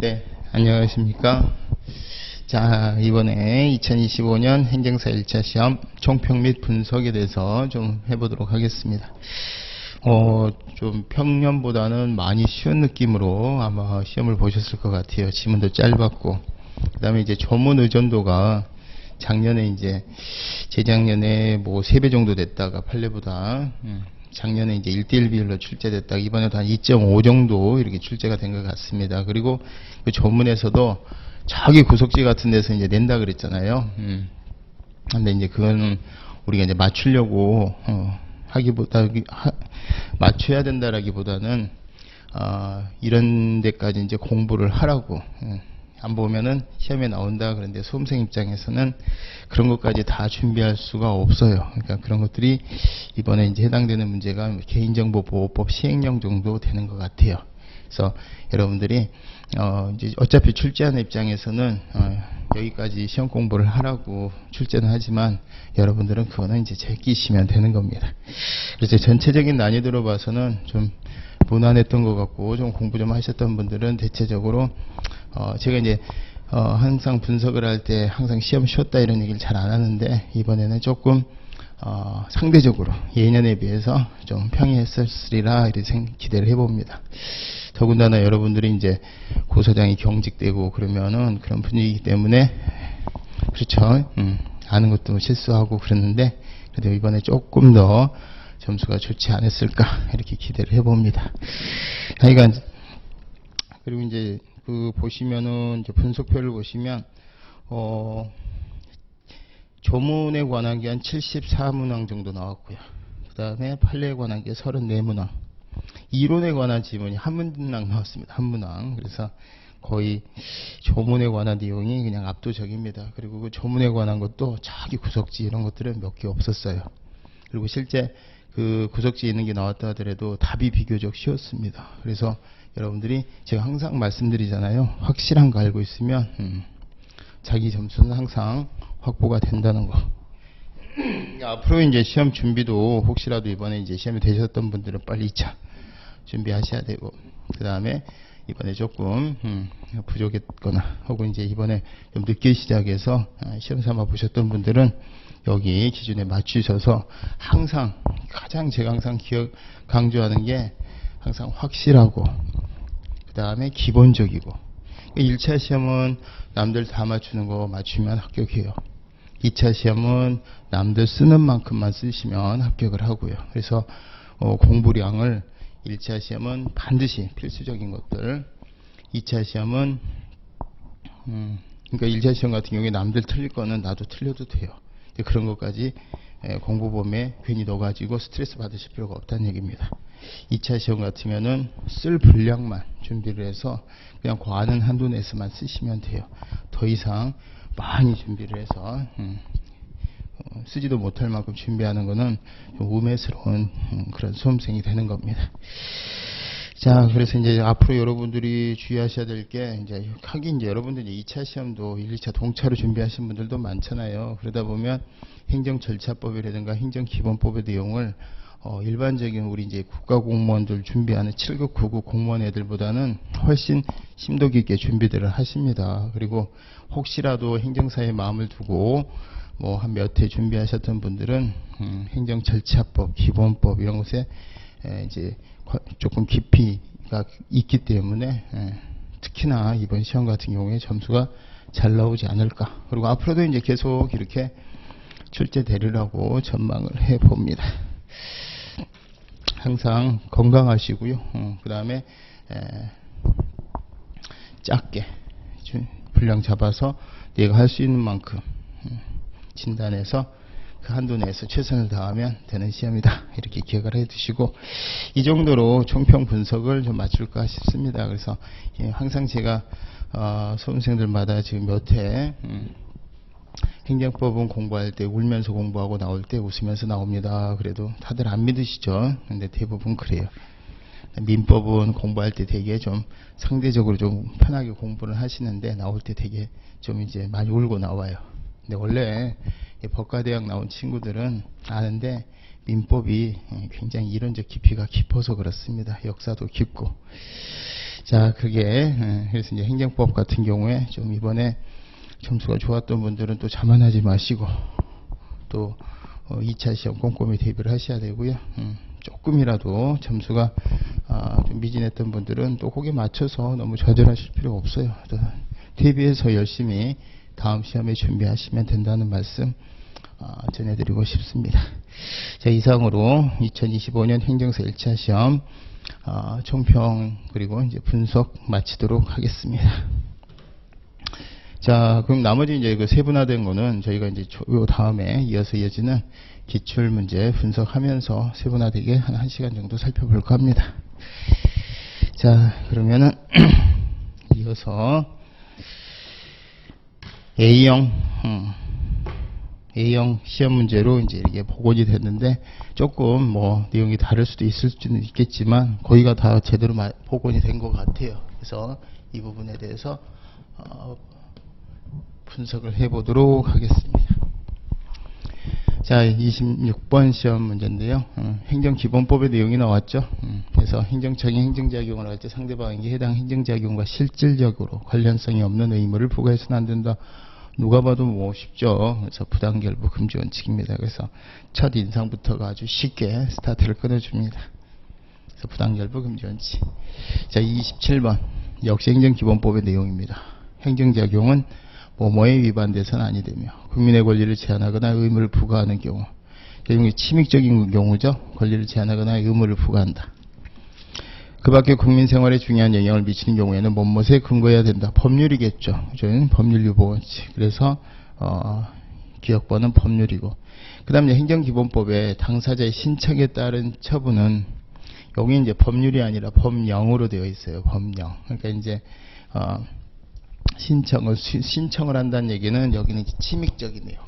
네, 안녕하십니까. 자, 이번에 2025년 행정사 1차 시험 총평 및 분석에 대해서 좀 해보도록 하겠습니다. 좀 평년보다는 많이 쉬운 느낌으로 아마 시험을 보셨을 것 같아요. 지문도 짧았고, 그 다음에 이제 조문 의존도가 작년에 이제 재작년에 뭐 3배 정도 됐다가 판례보다 작년에 이제 1대1 비율로 출제됐다가 이번에도 한 2.5 정도 이렇게 출제가 된 것 같습니다. 그리고 그 조문에서도 저기 구석지 같은 데서 이제 낸다 그랬잖아요. 근데 이제 그거는 우리가 이제 맞추려고 맞춰야 된다라기보다는 이런 데까지 이제 공부를 하라고. 안 보면은 시험에 나온다. 그런데 수험생 입장에서는 그런 것까지 다 준비할 수가 없어요. 그러니까 그런 것들이 이번에 이제 해당되는 문제가 개인정보보호법 시행령 정도 되는 것 같아요. 그래서 여러분들이 이제 어차피 출제하는 입장에서는 여기까지 시험 공부를 하라고 출제는 하지만 여러분들은 그거는 이제 제끼시면 되는 겁니다. 그래서 전체적인 난이도로 봐서는 좀 무난했던 것 같고, 좀 공부 좀 하셨던 분들은 대체적으로 제가 이제 항상 분석을 할 때 항상 시험 쉬웠다 이런 얘기를 잘 안 하는데, 이번에는 조금 상대적으로 예년에 비해서 좀 평이했으리라 이렇게 기대를 해봅니다. 더군다나 여러분들이 이제 고사장이 경직되고 그러면은 그런 분위기이기 때문에, 그렇죠. 아는 것도 실수하고 그러는데, 그래도 이번에 조금 더 점수가 좋지 않았을까 이렇게 기대를 해봅니다. 하여간 그리고 이제 그 보시면은 이제 분석표를 보시면 조문에 관한 게 한 74문항 정도 나왔고요. 그 다음에 판례에 관한 게 34문항, 이론에 관한 지문이 한 문항 나왔습니다. 한 문항. 그래서 거의 조문에 관한 내용이 그냥 압도적입니다. 그리고 그 조문에 관한 것도 자기 구석지 이런 것들은 몇 개 없었어요. 그리고 실제 그 구석지에 있는 게 나왔다 하더라도 답이 비교적 쉬웠습니다. 그래서 여러분들이 제가 항상 말씀드리잖아요. 확실한 거 알고 있으면 자기 점수는 항상 확보가 된다는 거. 앞으로 이제 시험 준비도 혹시라도 이번에 이제 시험이 되셨던 분들은 빨리 2차 준비하셔야 되고, 그 다음에 이번에 조금 부족했거나 혹은 이제 이번에 좀 늦게 시작해서 시험 삼아 보셨던 분들은 여기 기준에 맞추셔서 항상 가장 제가 항상 강조하는 게 항상 확실하고 그 다음에 기본적이고. 1차 시험은 남들 다 맞추는 거 맞추면 합격해요. 2차 시험은 남들 쓰는 만큼만 쓰시면 합격을 하고요. 그래서 공부량을 1차 시험은 반드시 필수적인 것들, 2차 시험은 그러니까 1차 시험 같은 경우에 남들 틀릴 거는 나도 틀려도 돼요. 그런 것까지 공부범에 괜히 넣어가지고 스트레스 받으실 필요가 없다는 얘기입니다. 2차 시험 같으면은 쓸 분량만 준비를 해서 그냥 과는 한도 내에서만 쓰시면 돼요. 더 이상 많이 준비를 해서 쓰지도 못할 만큼 준비하는 거는 좀 우매스러운 그런 수험생이 되는 겁니다. 자, 그래서 이제 앞으로 여러분들이 주의하셔야 될 게, 이제 하긴 이제 여러분들이 2차 시험도 1, 2차 동차로 준비하신 분들도 많잖아요. 그러다 보면 행정절차법이라든가 행정기본법의 내용을 일반적인 우리 이제 국가공무원들 준비하는 7급, 9급 공무원 애들보다는 훨씬 심도 깊게 준비들을 하십니다. 그리고 혹시라도 행정사에 마음을 두고 뭐 한 몇 회 준비하셨던 분들은 행정절차법, 기본법 이런 것에 이제 조금 깊이가 있기 때문에 특히나 이번 시험 같은 경우에 점수가 잘 나오지 않을까. 그리고 앞으로도 이제 계속 이렇게 출제되리라고 전망을 해봅니다. 항상 건강하시고요. 그 다음에 작게 분량 잡아서 내가 할 수 있는 만큼 진단해서 그 한도 내에서 최선을 다하면 되는 시험이다. 이렇게 기억을 해 두시고, 이 정도로 총평 분석을 좀 맞출까 싶습니다. 그래서 항상 제가 수험생들마다 지금 몇 회 행정법은 공부할 때 울면서 공부하고 나올 때 웃으면서 나옵니다. 그래도 다들 안 믿으시죠? 근데 대부분 그래요. 민법은 공부할 때 되게 좀 상대적으로 좀 편하게 공부를 하시는데 나올 때 되게 좀 이제 많이 울고 나와요. 근데 원래 법과대학 나온 친구들은 아는데 민법이 굉장히 이론적 깊이가 깊어서 그렇습니다. 역사도 깊고. 자, 그래서 이제 행정법 같은 경우에 좀 이번에 점수가 좋았던 분들은 또 자만하지 마시고 또 2차 시험 꼼꼼히 대비를 하셔야 되고요. 조금이라도 점수가 좀 미진했던 분들은 또 거기에 맞춰서 너무 좌절하실 필요 없어요. 대비해서 열심히 다음 시험에 준비하시면 된다는 말씀 전해드리고 싶습니다. 자, 이상으로 2025년 행정사 1차 시험 총평 그리고 이제 분석 마치도록 하겠습니다. 자, 그럼 나머지 이제 그 세분화된 거는 저희가 이제 요 다음에 이어서 이어지는 기출 문제 분석하면서 세분화되게 한 1시간 정도 살펴볼까 합니다. 자, 그러면은 이어서 A형 시험 문제로 이제 이게 복원이 됐는데 조금 뭐 내용이 다를 수도 있을 수는 있겠지만 거의가 다 제대로 복원이 된 것 같아요. 그래서 이 부분에 대해서 분석을 해보도록 하겠습니다. 자, 26번 시험 문제인데요. 행정기본법의 내용이 나왔죠. 그래서 행정청이 행정작용을 할 때 상대방에게 해당 행정작용과 실질적으로 관련성이 없는 의무를 부과해서는 안 된다. 누가 봐도 뭐 쉽죠. 그래서 부당결부 금지 원칙입니다. 그래서 첫 인상부터가 아주 쉽게 스타트를 끊어줍니다. 그래서 부당결부 금지 원칙. 자, 27번 역시 행정기본법의 내용입니다. 행정작용은 뭐뭐에 위반돼서는 아니 되며 국민의 권리를 제한하거나 의무를 부과하는 경우, 침익적인 경우죠. 권리를 제한하거나 의무를 부과한다. 그 밖에 국민 생활에 중요한 영향을 미치는 경우에는 뭐뭐에 근거해야 된다. 법률이겠죠. 저희는 법률 유보 원칙. 그래서 기억번은 법률이고, 그 다음에 행정기본법에 당사자의 신청에 따른 처분은 여기 이제 법률이 아니라 법령으로 되어 있어요. 법령. 그러니까 이제 신청을 한다는 얘기는 여기는 침익적인 내용.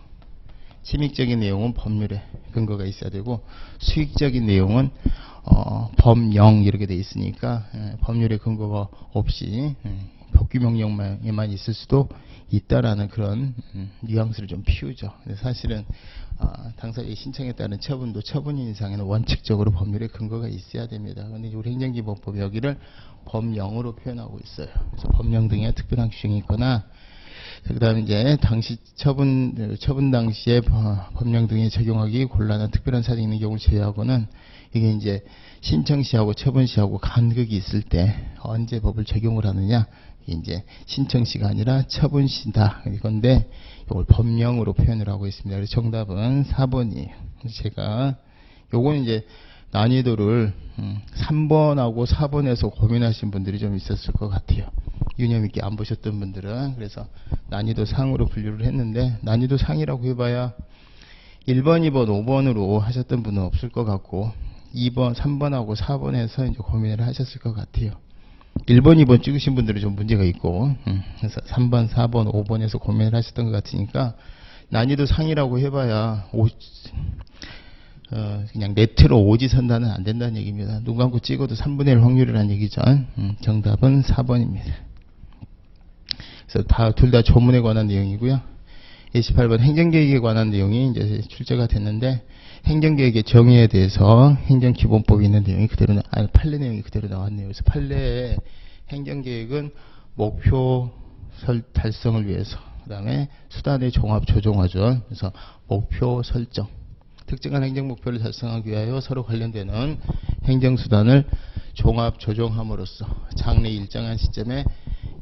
침익적인 내용은 법률에 근거가 있어야 되고, 수익적인 내용은 법령 이렇게 돼 있으니까 법률에 근거가 없이 법규명령에만 있을 수도 있다라는 그런 뉘앙스를 좀 피우죠. 근데 사실은 당사자의 신청에 따른 처분도 처분 인상에는 원칙적으로 법률에 근거가 있어야 됩니다. 그런데 우리 행정기본법 여기를 법령으로 표현하고 있어요. 그래서 법령 등의 특별한 규정이 있거나, 그 다음에 이제 당시 처분 당시에 법령 등에 적용하기 곤란한 특별한 사정이 있는 경우를 제외하고는, 이게 이제 신청 시하고 처분 시하고 간극이 있을 때 언제 법을 적용을 하느냐, 이제 신청 시가 아니라 처분 시다 이건데, 이걸 법령으로 표현을 하고 있습니다. 그래서 정답은 4번이에요. 제가 요건 이제 난이도를 3번하고 4번에서 고민하신 분들이 좀 있었을 것 같아요. 유념 있게 안 보셨던 분들은. 그래서 난이도 상으로 분류를 했는데, 난이도 상이라고 해봐야 1번, 2번, 5번으로 하셨던 분은 없을 것 같고, 2번, 3번하고 4번에서 이제 고민을 하셨을 것 같아요. 1번, 2번 찍으신 분들은 좀 문제가 있고, 그래서 3번, 4번, 5번에서 고민을 하셨던 것 같으니까, 난이도 상이라고 해봐야 그냥 네트로 오지선다는 안 된다는 얘기입니다. 눈 감고 찍어도 3분의 1 확률이라는 얘기죠. 정답은 4번입니다. 그래서 둘 다 조문에 관한 내용이고요. 28번 행정계획에 관한 내용이 이제 출제가 됐는데, 행정계획의 정의에 대해서 행정기본법이 있는 내용이 그대로, 판례 내용이 그대로 나왔네요. 그래서 판례에 행정계획은 목표 달성을 위해서, 그 다음에 수단의 종합 조정하죠. 그래서 목표 설정, 특정한 행정 목표를 달성하기 위하여 서로 관련되는 행정수단을 종합 조정함으로써 장래 일정한 시점에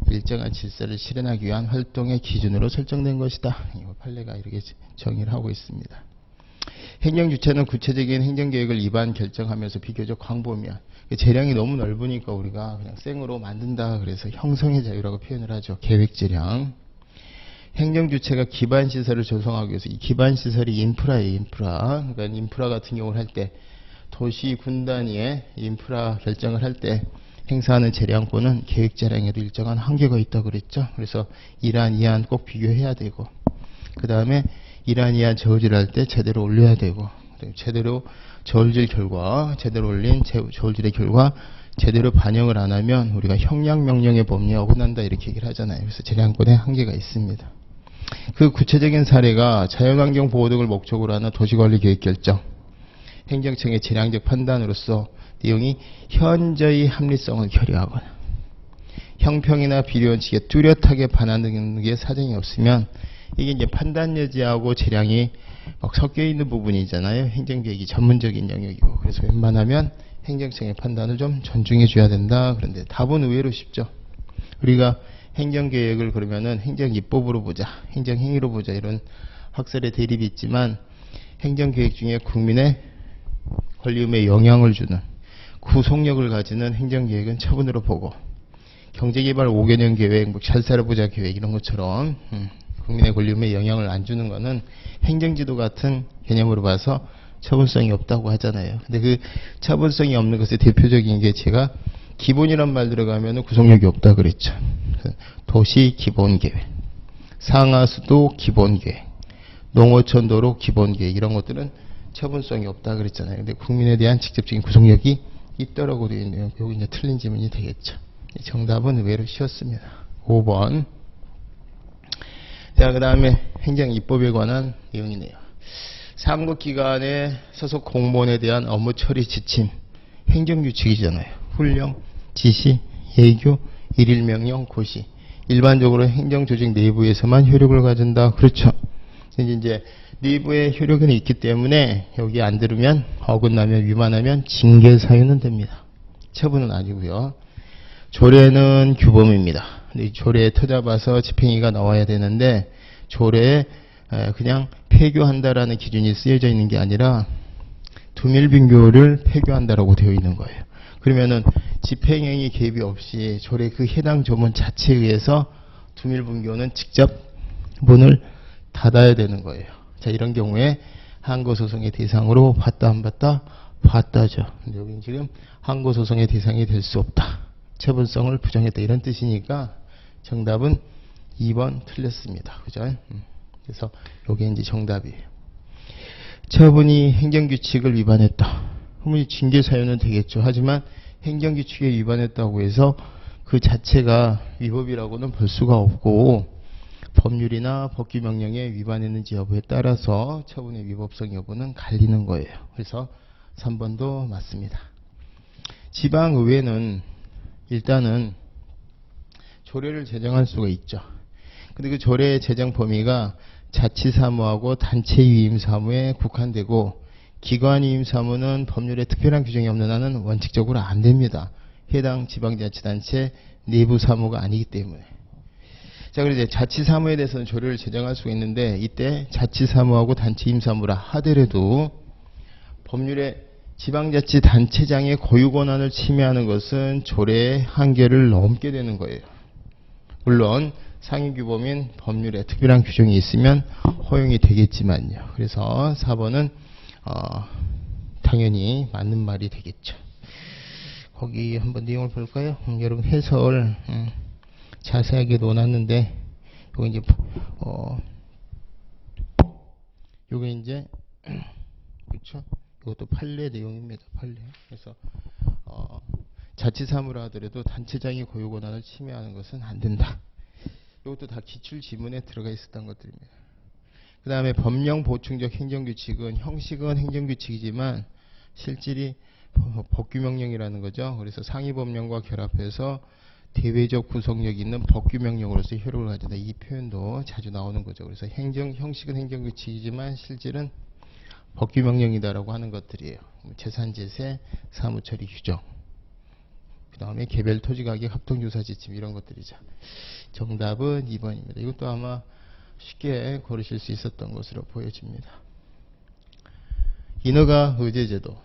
일정한 질서를 실현하기 위한 활동의 기준으로 설정된 것이다. 이거 판례가 이렇게 정의를 하고 있습니다. 행정주체는 구체적인 행정계획을 입안 결정하면서 비교적 광범위한, 재량이 너무 넓으니까 우리가 그냥 생으로 만든다 그래서 형성의 자유라고 표현을 하죠. 계획재량. 행정주체가 기반시설을 조성하기 위해서, 이 기반시설이 인프라예요. 인프라. 그러니까 인프라 같은 경우를 할 때, 도시 군 단위의 인프라 결정을 할 때 행사하는 재량권은 계획재량에도 일정한 한계가 있다고 그랬죠. 그래서 이란, 이한 꼭 비교해야 되고, 그 다음에 이란, 이한 저울질 할 때 제대로 올려야 되고, 제대로 저울질 결과, 제대로 올린 저울질의 결과 제대로 반영을 안 하면 우리가 형량명령의 법리에 어긋난다 이렇게 얘기를 하잖아요. 그래서 재량권에 한계가 있습니다. 그 구체적인 사례가 자연환경 보호 등을 목적으로 하는 도시관리 계획 결정, 행정청의 재량적 판단으로서 내용이 현저히 합리성을 결여하거나, 형평이나 비례원칙에 뚜렷하게 반하는 게 사정이 없으면 이게 이제 판단 여지하고 재량이 막 섞여 있는 부분이잖아요. 행정계획이 전문적인 영역이고. 그래서 웬만하면 행정청의 판단을 좀 존중해 줘야 된다. 그런데 답은 의외로 쉽죠. 우리가 행정계획을 그러면은 행정입법으로 보자, 행정행위로 보자 이런 학설의 대립이 있지만 행정계획 중에 국민의 권리움에 영향을 주는 구속력을 가지는 행정계획은 처분으로 보고 경제개발 5개년 계획, 뭐 잘 살아보자 계획 이런 것처럼 국민의 권리움에 영향을 안 주는 거는 행정지도 같은 개념으로 봐서 처분성이 없다고 하잖아요. 근데 그 처분성이 없는 것의 대표적인 게 제가 기본이란 말 들어가면 구속력이 없다 그랬죠. 도시 기본계획, 상하수도 기본계획, 농어촌 도로 기본계획 이런 것들은 처분성이 없다 그랬잖아요. 근데 국민에 대한 직접적인 구속력이 있더라고 되어 있네요. 여기 이제 틀린 지문이 되겠죠. 정답은 의외로 쉬웠습니다. 5번. 자, 그 다음에 행정입법에 관한 내용이네요. 사무국기관의 소속 공무원에 대한 업무 처리 지침, 행정규칙이잖아요. 훈령, 지시, 예규, 일일명령, 고시. 일반적으로 행정조직 내부에서만 효력을 가진다. 그렇죠. 이제 내부에 효력은 있기 때문에 여기 안 들으면 어긋나면 위반하면 징계 사유는 됩니다. 처분은 아니고요. 조례는 규범입니다. 조례에 터잡아서 집행위가 나와야 되는데 조례에 그냥 폐교한다라는 기준이 쓰여져 있는 게 아니라 두밀분교를 폐교한다라고 되어 있는 거예요. 그러면은 집행행위 개입이 없이 조례 그 해당 조문 자체에 의해서 두밀분교는 직접 문을 닫아야 되는 거예요. 자, 이런 경우에 항고소송의 대상으로 받다 안 받다? 받다죠. 근데 여기 지금 항고소송의 대상이 될 수 없다. 처분성을 부정했다. 이런 뜻이니까 정답은 2번 틀렸습니다. 그죠? 그래서 요게 이제 정답이에요. 처분이 행정규칙을 위반했다. 그러면 징계 사유는 되겠죠. 하지만 행정규칙에 위반했다고 해서 그 자체가 위법이라고는 볼 수가 없고 법률이나 법규명령에 위반했는지 여부에 따라서 처분의 위법성 여부는 갈리는 거예요. 그래서 3번도 맞습니다. 지방의회는 일단은 조례를 제정할 수가 있죠. 근데 그 조례의 제정 범위가 자치사무하고 단체위임사무에 국한되고 기관위임사무는 법률에 특별한 규정이 없는 한은 원칙적으로 안 됩니다. 해당 지방자치단체 내부 사무가 아니기 때문에. 자, 그래서 자치사무에 대해서는 조례를 제정할 수가 있는데 이때 자치사무하고 단체임사무라 하더라도 법률에 지방자치단체장의 고유권한을 침해하는 것은 조례의 한계를 넘게 되는 거예요. 물론 상위규범인 법률에 특별한 규정이 있으면 허용이 되겠지만요. 그래서 4번은 당연히 맞는 말이 되겠죠. 거기 한번 내용을 볼까요? 여러분 해설 자세하게 놓았는데 요거 이제 요게 이제 그렇죠? 이것도 판례 내용입니다. 판례. 그래서 자치사무라 하더라도 단체장이 고유권한을 침해하는 것은 안 된다. 이것도 다 기출 지문에 들어가 있었던 것들입니다. 그 다음에 법령 보충적 행정규칙은 형식은 행정규칙이지만 실질이 법규명령이라는 거죠. 그래서 상위법령과 결합해서 대외적 구속력이 있는 법규명령으로서 효력을 가진다. 이 표현도 자주 나오는 거죠. 그래서 형식은 행정규칙이지만 실질은 법규명령이다라고 하는 것들이에요. 재산제세, 사무처리 규정, 그 다음에 개별 토지가격 합동조사 지침 이런 것들이죠. 정답은 2번입니다. 이것도 아마 쉽게 고르실 수 있었던 것으로 보여집니다. 인허가 의제제도,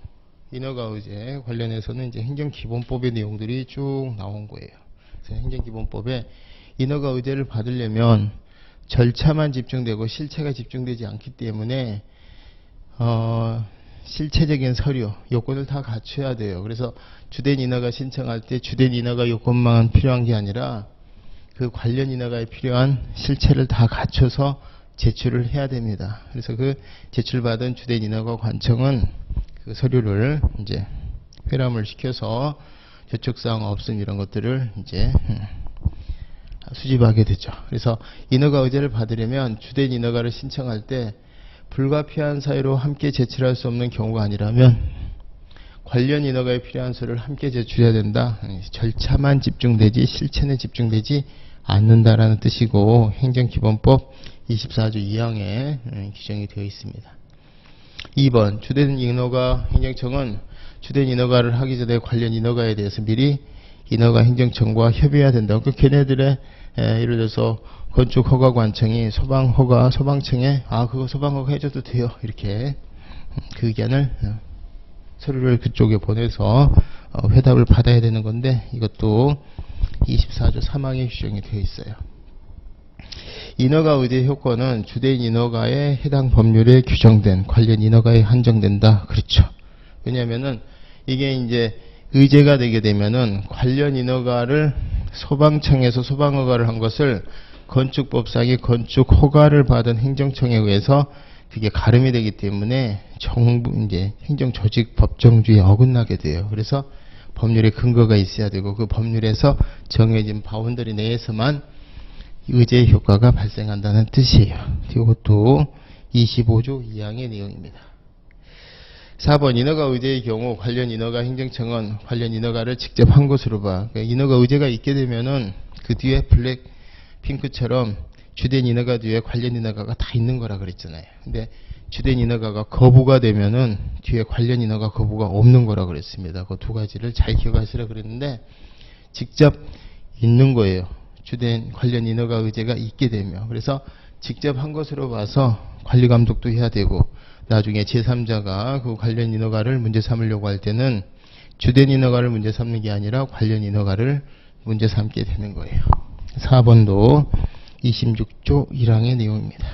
인허가 의제 관련해서는 이제 행정기본법의 내용들이 쭉 나온 거예요. 그래서 행정기본법에 인허가 의제를 받으려면 절차만 집중되고 실체가 집중되지 않기 때문에 실체적인 서류, 요건을 다 갖춰야 돼요. 그래서 주된 인허가 신청할 때 주된 인허가 요건만 필요한 게 아니라 그 관련 인허가에 필요한 실체를 다 갖춰서 제출을 해야 됩니다. 그래서 그 제출받은 주된 인허가 관청은 그 서류를 이제 회람을 시켜서 저촉사항 없음 이런 것들을 이제 수집하게 되죠. 그래서 인허가 의제를 받으려면 주된 인허가를 신청할 때 불가피한 사유로 함께 제출할 수 없는 경우가 아니라면 관련 인허가에 필요한 서류를 함께 제출해야 된다. 절차만 집중되지 실천에 집중되지 않는다라는 뜻이고 행정기본법 24조 2항에 규정이 되어 있습니다. 2번 주된 인허가 행정청은 주된 인허가를 하기 전에 관련 인허가에 대해서 미리 인허가 행정청과 협의해야 된다. 그 걔네들의 예를 들어서 건축허가관청이 소방청에 그거 소방허가 해줘도 돼요. 이렇게 그 의견을 서류를 그쪽에 보내서 회답을 받아야 되는 건데 이것도 24조 3항에 규정이 되어 있어요. 인허가 의제 효과는 주된 인허가에 해당 법률에 규정된 관련 인허가에 한정된다. 그렇죠. 왜냐하면은 이게 이제 의제가 되게 되면은 관련 인허가를 소방청에서 소방허가를 한 것을 건축법상의 건축허가를 받은 행정청에 의해서 그게 가름이 되기 때문에 정부 이제 행정조직 법정주의에 어긋나게 돼요. 그래서 법률에 근거가 있어야 되고 그 법률에서 정해진 바운더리 내에서만 의제 효과가 발생한다는 뜻이에요. 이것도 25조 2항의 내용입니다. 4번 인허가 의제의 경우 관련 인허가 행정청은 관련 인허가를 직접 한 것으로 봐. 그러니까 인허가 의제가 있게 되면은 그 뒤에 블랙 핑크처럼 주된 인허가 뒤에 관련 인허가가 다 있는 거라 그랬잖아요. 근데 주된 인허가가 거부가 되면은 뒤에 관련 인허가 거부가 없는 거라 그랬습니다. 그 두 가지를 잘 기억하시라 그랬는데 직접 있는 거예요. 주된 관련 인허가 의제가 있게 되면. 그래서 직접 한 것으로 봐서 관리 감독도 해야 되고 나중에 제3자가 그 관련 인허가를 문제 삼으려고 할 때는 주된 인허가를 문제 삼는 게 아니라 관련 인허가를 문제 삼게 되는 거예요. 4번도 26조 1항의 내용입니다.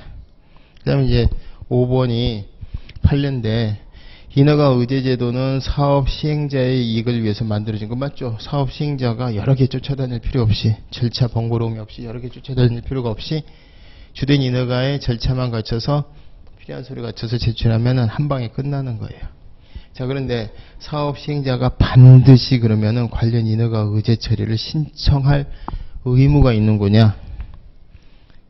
그 다음에 이제 5번이 판례인데 인허가 의제 제도는 사업 시행자의 이익을 위해서 만들어진 거 맞죠? 사업 시행자가 여러 개 쫓아다닐 필요 없이 절차 번거로움이 없이 여러 개 쫓아다닐 필요가 없이 주된 인허가의 절차만 거쳐서 필요한 서류 갖춰서 제출하면은 한 방에 끝나는 거예요. 자, 그런데 사업 시행자가 반드시 그러면은 관련 인허가 의제 처리를 신청할 의무가 있는 거냐?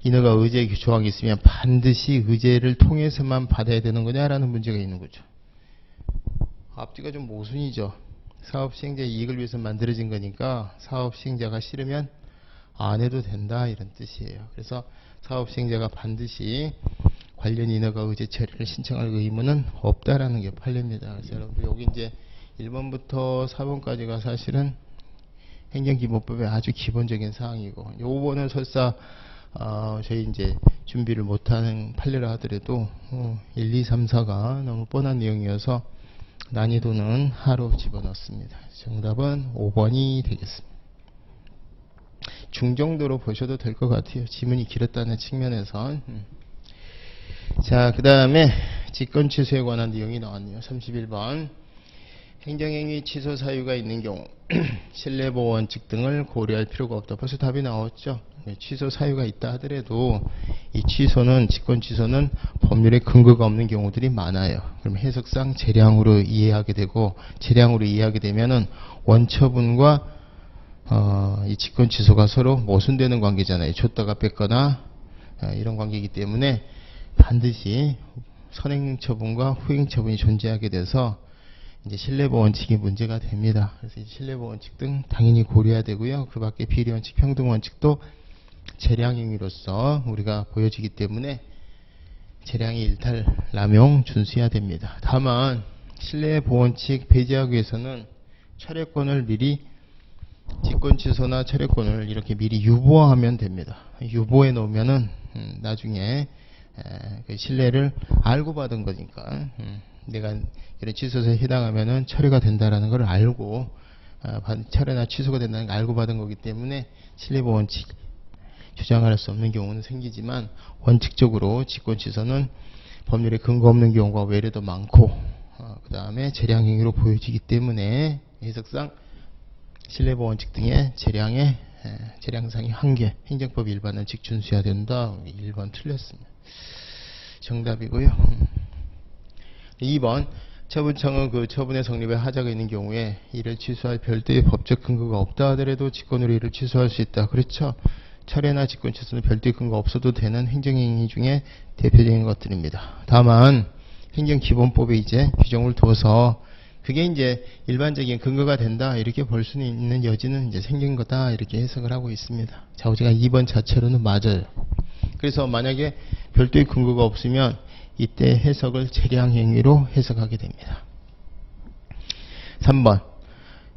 인허가 의제 조항이 있으면 반드시 의제를 통해서만 받아야 되는 거냐라는 문제가 있는 거죠. 앞뒤가 좀 모순이죠. 사업 시행자의 이익을 위해서 만들어진 거니까 사업 시행자가 싫으면 안 해도 된다 이런 뜻이에요. 그래서 사업 시행자가 반드시 관련 인허가 의제 처리를 신청할 의무는 없다라는 게 판례입니다. 그래서 여러분들 여기 이제 1번부터 4번까지가 사실은 행정기본법의 아주 기본적인 사항이고 요거는 설사 저희 이제 준비를 못하는 판례라 하더라도 1, 2, 3, 4가 너무 뻔한 내용이어서 난이도는 하로 집어넣습니다. 정답은 5번이 되겠습니다. 중정도로 보셔도 될 것 같아요. 지문이 길었다는 측면에서. 자, 그 다음에 직권 취소에 관한 내용이 나왔네요. 31번. 행정행위 취소 사유가 있는 경우 신뢰보호 원칙 등을 고려할 필요가 없다. 벌써 답이 나왔죠. 취소 사유가 있다 하더라도 이 취소는 직권 취소는 법률에 근거가 없는 경우들이 많아요. 그럼 해석상 재량으로 이해하게 되고 재량으로 이해하게 되면은 원처분과 이 직권 취소가 서로 모순되는 관계잖아요. 줬다가 뺐거나 이런 관계이기 때문에 반드시 선행 처분과 후행 처분이 존재하게 돼서 이제 신뢰보호 원칙이 문제가 됩니다. 그래서 신뢰보호 원칙 등 당연히 고려해야 되고요. 그 밖에 비리 원칙, 평등 원칙도 재량 행위로서 우리가 보여지기 때문에 재량의 일탈, 남용 준수해야 됩니다. 다만 신뢰보호 원칙 배제하기 위해서는 철회권을 미리 직권 취소나 철회권을 이렇게 미리 유보하면 됩니다. 유보해 놓으면은 나중에 그 신뢰를 알고 받은 거니까 내가 이런 취소에 해당하면은 철회가 된다라는 걸 알고 철회나 취소가 된다는 걸 알고 받은 거기 때문에 신뢰보호 원칙 주장할 수 없는 경우는 생기지만 원칙적으로 직권 취소는 법률에 근거 없는 경우가 외래도 많고 그 다음에 재량 행위로 보여지기 때문에 해석상 신뢰보호 원칙 등의 재량상의 한계 행정법 일반 원칙 준수해야 된다. 1번 틀렸습니다. 정답이고요. 2번 처분청은 그 처분의 성립에 하자가 있는 경우에 이를 취소할 별도의 법적 근거가 없다 하더라도 직권으로 이를 취소할 수 있다. 그렇죠? 철회나 직권 취소는 별도의 근거 없어도 되는 행정행위 중에 대표적인 것들입니다. 다만 행정기본법에 이제 규정을 둬서 그게 이제 일반적인 근거가 된다 이렇게 볼 수는 있는 여지는 이제 생긴 거다 이렇게 해석을 하고 있습니다. 좌우지간 2번 자체로는 맞아요. 그래서 만약에 별도의 근거가 없으면 이때 해석을 재량행위로 해석하게 됩니다. 3번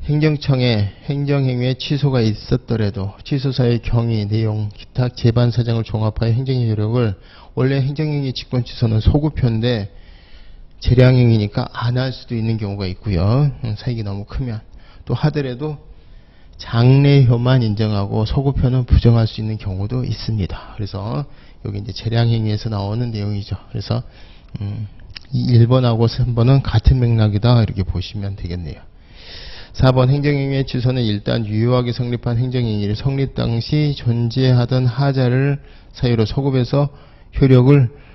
행정청에 행정행위의 취소가 있었더라도 취소사의 경위, 내용, 기타 재반 사정을 종합하여 행정의 효력을 원래 행정행위 직권 취소는 소급표인데 재량행위니까 안 할 수도 있는 경우가 있고요. 사익이 너무 크면 또 하더라도 장래효만 인정하고 소급표는 부정할 수 있는 경우도 있습니다. 그래서 여기 이제 재량행위에서 나오는 내용이죠. 그래서 1번하고 3번은 같은 맥락이다 이렇게 보시면 되겠네요. 4번 행정행위의 취소는 일단 유효하게 성립한 행정행위를 성립 당시 존재하던 하자를 사유로 소급해서 효력을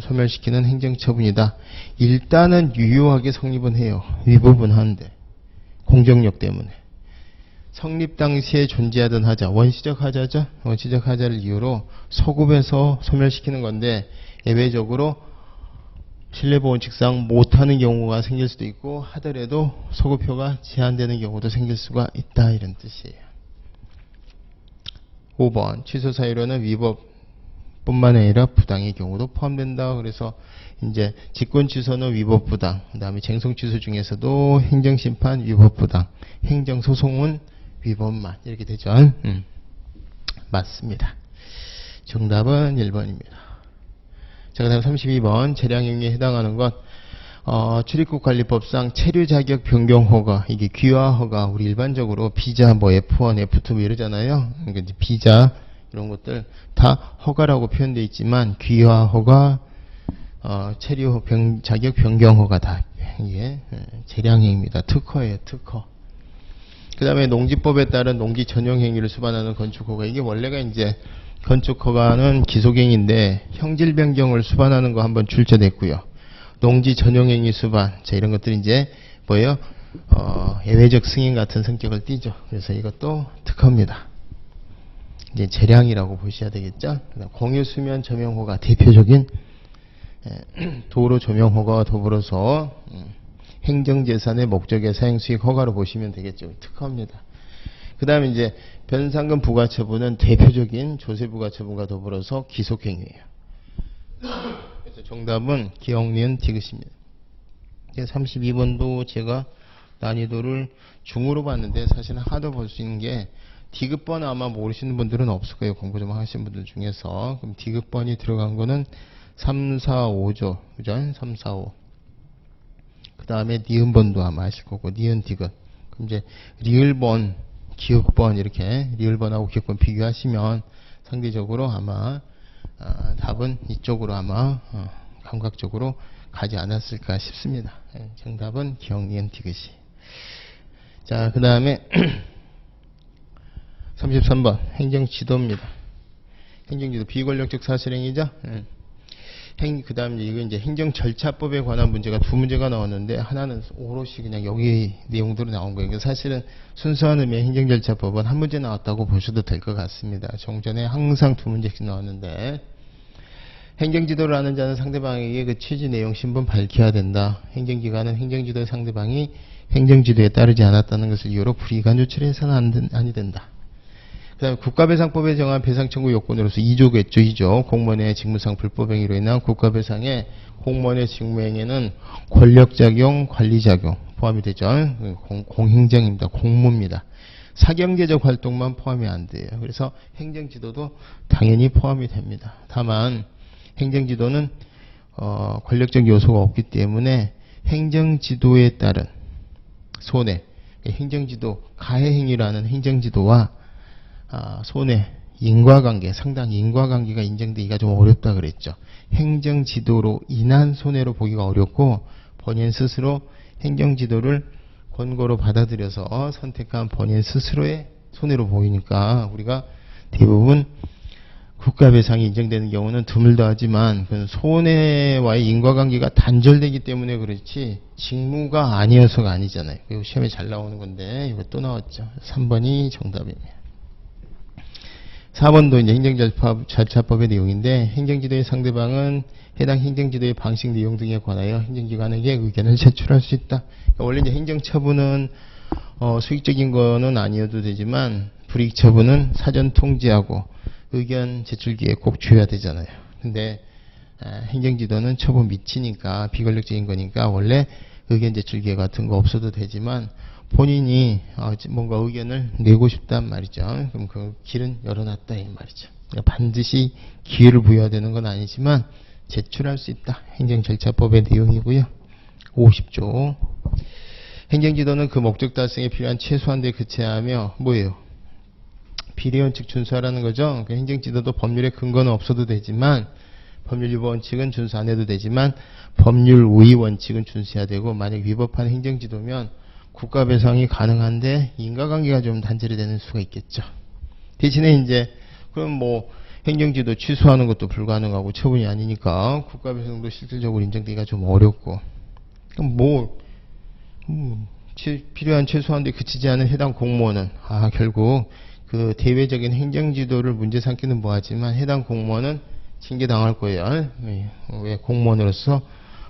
소멸시키는 행정처분이다. 일단은 유효하게 성립은 해요. 위법은 공정력 때문에. 성립 당시에 존재하던 하자, 원시적 하자죠. 원시적 하자를 이유로 소급해서 소멸시키는 건데 예외적으로 신뢰보원칙상 못하는 경우가 생길 수도 있고 하더라도 소급표가 제한되는 경우도 생길 수가 있다 이런 뜻이에요. 5번 취소 사유로는 위법뿐만 아니라 부당의 경우도 포함된다. 그래서 이제 직권 취소는 위법 부당, 그다음에 쟁송 취소 중에서도 행정심판 위법 부당, 행정소송은 위법만 이렇게 되죠. 맞습니다. 정답은 1번입니다. 자, 그 다음 32번 재량행위에 해당하는 것 출입국관리법상 체류자격 변경 허가, 이게 귀화 허가, 우리 일반적으로 비자 뭐 F1, F2 뭐 이러잖아요. 그러니까 이제 비자 이런 것들 다 허가라고 표현되어 있지만 귀화 허가, 체류 자격 변경 허가 다 이게 재량행위입니다. 특허예요, 특허. 그 다음에 농지법에 따른 농지 전용 행위를 수반하는 건축허가, 이게 원래가 이제 건축허가는 기속행위인데 형질 변경을 수반하는 거 한번 출제됐고요. 농지 전용행위 수반, 자 이런 것들이 이제 뭐예요? 예외적 승인 같은 성격을 띠죠. 그래서 이것도 특허입니다. 이제 재량이라고 보셔야 되겠죠. 공유 수면 조명허가, 대표적인 도로 조명허가와 더불어서 행정재산의 목적의 사용수익 허가로 보시면 되겠죠. 특허입니다. 그 다음에 이제 변상금 부과처분은 대표적인 조세부과처분과 더불어서 기속행위예요. 그래서 정답은 기억, 니은, 디귿입니다. 32번도 제가 난이도를 중으로 봤는데 사실은 하도 볼 수 있는 게 디귿번 아마 모르시는 분들은 없을 거예요. 공부 좀 하신 분들 중에서. 그럼 디귿번이 들어간 거는 3, 4, 5죠. 그죠? 3, 4, 5. 그 다음에 니은번도 아마 하실 거고, 니은, 디귿. 그럼 이제 리을번, 기읍번 이렇게 리을번하고 기읍번 비교하시면 상대적으로 아마 답은 이쪽으로 아마 감각적으로 가지 않았을까 싶습니다. 정답은 기억, 니은, 디귿이. 자, 그 다음에 33번 행정지도입니다. 행정지도 비권력적 사실행위죠. 그 다음 이거 이제 행정절차법에 관한 문제가 두 문제가 나왔는데 하나는 오롯이 그냥 여기 내용대로 나온 거예요. 사실은 순수한 의미의 행정절차법은 한 문제 나왔다고 보셔도 될 것 같습니다. 종전에 항상 두 문제씩 나왔는데 행정지도를 하는 자는 상대방에게 그 취지 내용 신분 밝혀야 된다. 행정기관은 행정지도의 상대방이 행정지도에 따르지 않았다는 것을 이유로 불이익한 조치를 해서는 아니 된다. 그 다음에 국가배상법에 정한 배상청구 요건으로서 2조겠죠. 2조. 공무원의 직무상 불법행위로 인한 국가배상에 공무원의 직무행위는 권력작용, 관리작용 포함이 되죠. 공행정입니다. 공무입니다. 사경제적 활동만 포함이 안 돼요. 그래서 행정지도도 당연히 포함이 됩니다. 다만 행정지도는 권력적 요소가 없기 때문에 행정지도에 따른 손해, 행정지도 가해행위라는 행정지도와 손해, 인과관계, 상당히 인과관계가 인정되기가 좀 어렵다 그랬죠. 행정지도로 인한 손해로 보기가 어렵고 본인 스스로 행정지도를 권고로 받아들여서 선택한 본인 스스로의 손해로 보이니까 우리가 대부분 국가배상이 인정되는 경우는 드물다 하지만 그 손해와의 인과관계가 단절되기 때문에 그렇지 직무가 아니어서가 아니잖아요. 이거 시험에 잘 나오는 건데 이거 또 나왔죠. 3번이 정답입니다. 4번도 이제 행정절차법의 내용인데 행정지도의 상대방은 해당 행정지도의 방식 내용 등에 관하여 행정기관에게 의견을 제출할 수 있다. 그러니까 원래 이제 행정처분은 수익적인 거는 아니어도 되지만 불이익 처분은 사전 통지하고 의견 제출 기에 꼭 줘야 되잖아요. 근데 행정지도는 처분 미치니까 비권력적인 거니까 원래 의견 제출 기회 같은 거 없어도 되지만 본인이 뭔가 의견을 내고 싶단 말이죠. 그럼 그 길은 열어놨다 이 말이죠. 그러니까 반드시 기회를 부여해야 되는 건 아니지만 제출할 수 있다. 행정절차법의 내용이고요. 50조. 행정지도는 그 목적 달성에 필요한 최소한 데 그치하며 뭐예요? 비례원칙 준수하라는 거죠. 그러니까 행정지도도 법률의 근거는 없어도 되지만 법률 위반 원칙은 준수 안 해도 되지만 법률 우위 원칙은 준수해야 되고 만약 위법한 행정지도면 국가 배상이 가능한데 인과관계가 좀 단절이 되는 수가 있겠죠. 대신에 이제 그럼 뭐 행정지도 취소하는 것도 불가능하고 처분이 아니니까 국가 배상도 실질적으로 인정되기가 좀 어렵고 그럼 뭐 필요한 최소한데 그치지 않은 해당 공무원은 결국 그 대외적인 행정지도를 문제 삼기는 뭐하지만 해당 공무원은 징계당할 거예요. 왜 공무원으로서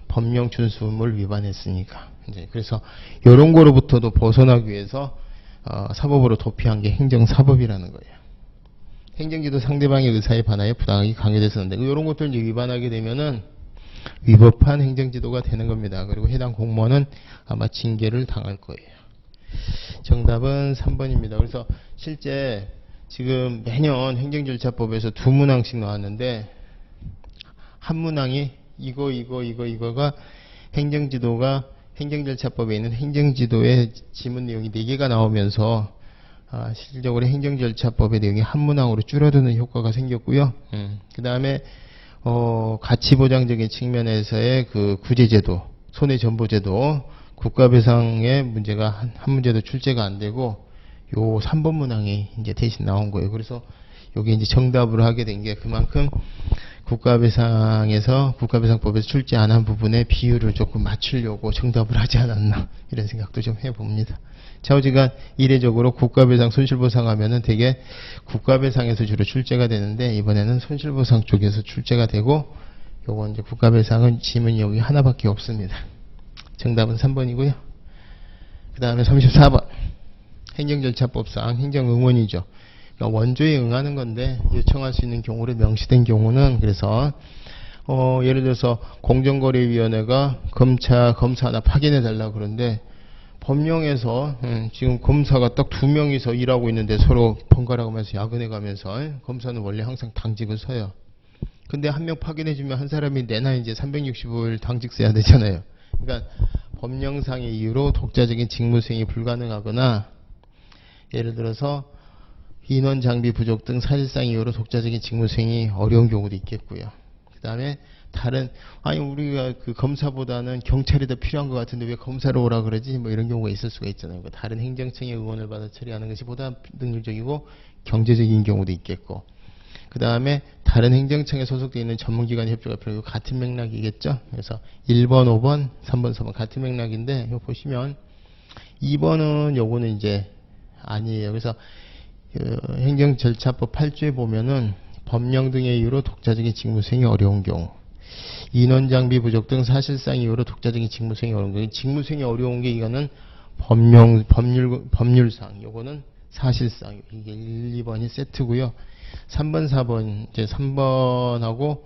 법령 준수 의무를 위반했으니까. 이제 그래서 이런 거로부터도 벗어나기 위해서 사법으로 도피한 게 행정사법이라는 거예요. 행정지도 상대방의 의사에 반하여 부당하게 강요돼서는데 이런 것들 이제 위반하게 되면은 위법한 행정지도가 되는 겁니다. 그리고 해당 공무원은 아마 징계를 당할 거예요. 정답은 3번입니다. 그래서 실제 지금 매년 행정절차법에서 두 문항씩 나왔는데 한 문항이 이거가 행정지도가 행정절차법에 있는 행정지도의 지문 내용이 4개가 나오면서 실질적으로 행정절차법의 내용이 한 문항으로 줄어드는 효과가 생겼고요. 그 다음에 가치보장적인 측면에서의 그 구제제도, 손해전보제도, 국가배상의 문제가 한 문제도 출제가 안 되고 요 3번 문항이 이제 대신 나온 거예요. 그래서 요게 이제 정답으로 하게 된 게 그만큼 국가배상법에서 출제 안 한 부분의 비율을 조금 맞추려고 정답을 하지 않았나 이런 생각도 좀 해봅니다. 좌우지간 이례적으로 국가배상 손실보상 하면은 되게 국가배상에서 주로 출제가 되는데 이번에는 손실보상 쪽에서 출제가 되고 요건 이제 국가배상은 지문이 여기 하나밖에 없습니다. 정답은 3번이고요. 그 다음에 34번 행정절차법상 행정응원이죠. 그러니까 원조에 응하는 건데 요청할 수 있는 경우로 명시된 경우는 그래서 예를 들어서 공정거래위원회가 검사 하나 파견해 달라고 그러는데 법령에서 지금 검사가 딱 2명이서 일하고 있는데 서로 번갈아 가면서 야근해 가면서 검사는 원래 항상 당직을 서요. 근데 한 명 파견해 주면 한 사람이 내나 이제 365일 당직 써야 되잖아요. 그러니까 법령상의 이유로 독자적인 직무 수행이 불가능하거나 예를 들어서 인원 장비 부족 등 사실상 이유로 독자적인 직무 수행이 어려운 경우도 있겠고요. 그 다음에 다른 우리가 그 검사보다는 경찰이 더 필요한 것 같은데 왜 검사로 오라 그러지? 뭐 이런 경우가 있을 수가 있잖아요. 그러니까 다른 행정청의 의원을 받아 처리하는 것이 보다 능률적이고 경제적인 경우도 있겠고 그 다음에 다른 행정청에 소속되어 있는 전문기관의 협조가 필요하고 같은 맥락이겠죠. 그래서 1번, 5번, 3번, 4번 같은 맥락인데 이거 보시면 2번은 요거는 이제 아니에요. 그래서 행정절차법 8조에 보면은 법령 등의 이유로 독자적인 직무 수행이 어려운 경우 인원 장비 부족 등 사실상 이유로 독자적인 직무 수행이 어려운 경우 직무 수행이 어려운 게 이거는 법률상 요거는 사실상 이게 1, 2번이 세트고요. 3번, 4번 이제 3번하고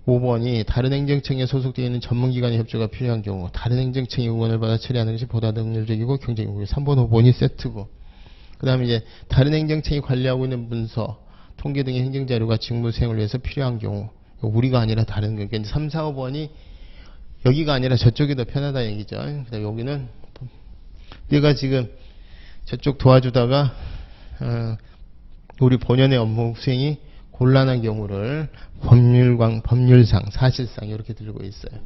5번이 다른 행정청에 소속되어 있는 전문기관의 협조가 필요한 경우 다른 행정청의 의원을 받아 처리하는 것이 보다 능률적이고 경쟁이고 3번, 5번이 세트고 그 다음에 이제 다른 행정청이 관리하고 있는 문서, 통계 등의 행정자료가 직무 수행을 위해서 필요한 경우 우리가 아니라 다른 거. 그러니까 3, 4, 5번이 여기가 아니라 저쪽이 더 편하다 얘기죠. 그다음에 여기는 내가 지금 저쪽 도와주다가 우리 본연의 업무 수행이 곤란한 경우를 법률상, 사실상 이렇게 들고 있어요.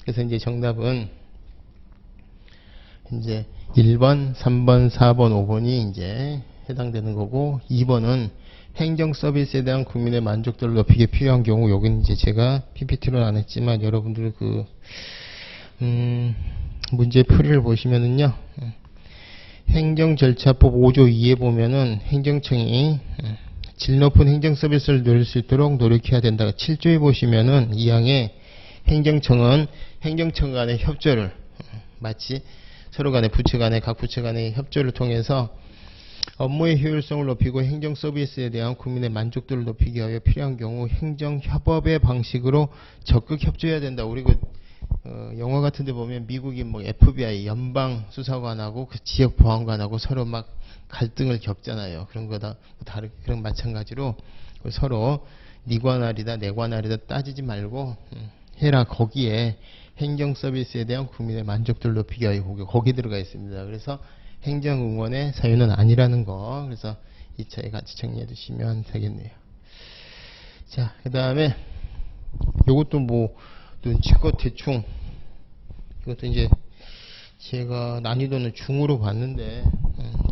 그래서 이제 정답은 이제 1번, 3번, 4번, 5번이 이제 해당되는 거고 2번은 행정 서비스에 대한 국민의 만족도를 높이기 필요한 경우 여기는 이제 제가 PPT로 안 했지만 여러분들 그 문제 풀이를 보시면은요. 행정절차법 5조 2에 보면은 행정청이 질 높은 행정 서비스를 누릴 수 있도록 노력해야 된다. 7조에 보시면은 이 항에 행정청은 행정청 간의 협조를 마치 서로 간의 부처 간의 각 부처 간의 협조를 통해서 업무의 효율성을 높이고 행정 서비스에 대한 국민의 만족도를 높이기 위하여 필요한 경우 행정협업의 방식으로 적극 협조해야 된다. 우리 영화 같은 데 보면 미국이 뭐 FBI 연방수사관하고 그 지역보안관하고 서로 막 갈등을 겪잖아요. 그런 거다 그런 마찬가지로 서로 네 관할이다 내 관할이다 따지지 말고 해라. 거기에 행정 서비스에 대한 국민의 만족도를 높이기 위하여 거기 들어가 있습니다. 그래서 행정응원의 사유는 아니라는 거. 그래서 2차에 같이 정리해 두시면 되겠네요. 자, 그 다음에 요것도 뭐 눈치껏 대충 이것도 이제 제가 난이도는 중으로 봤는데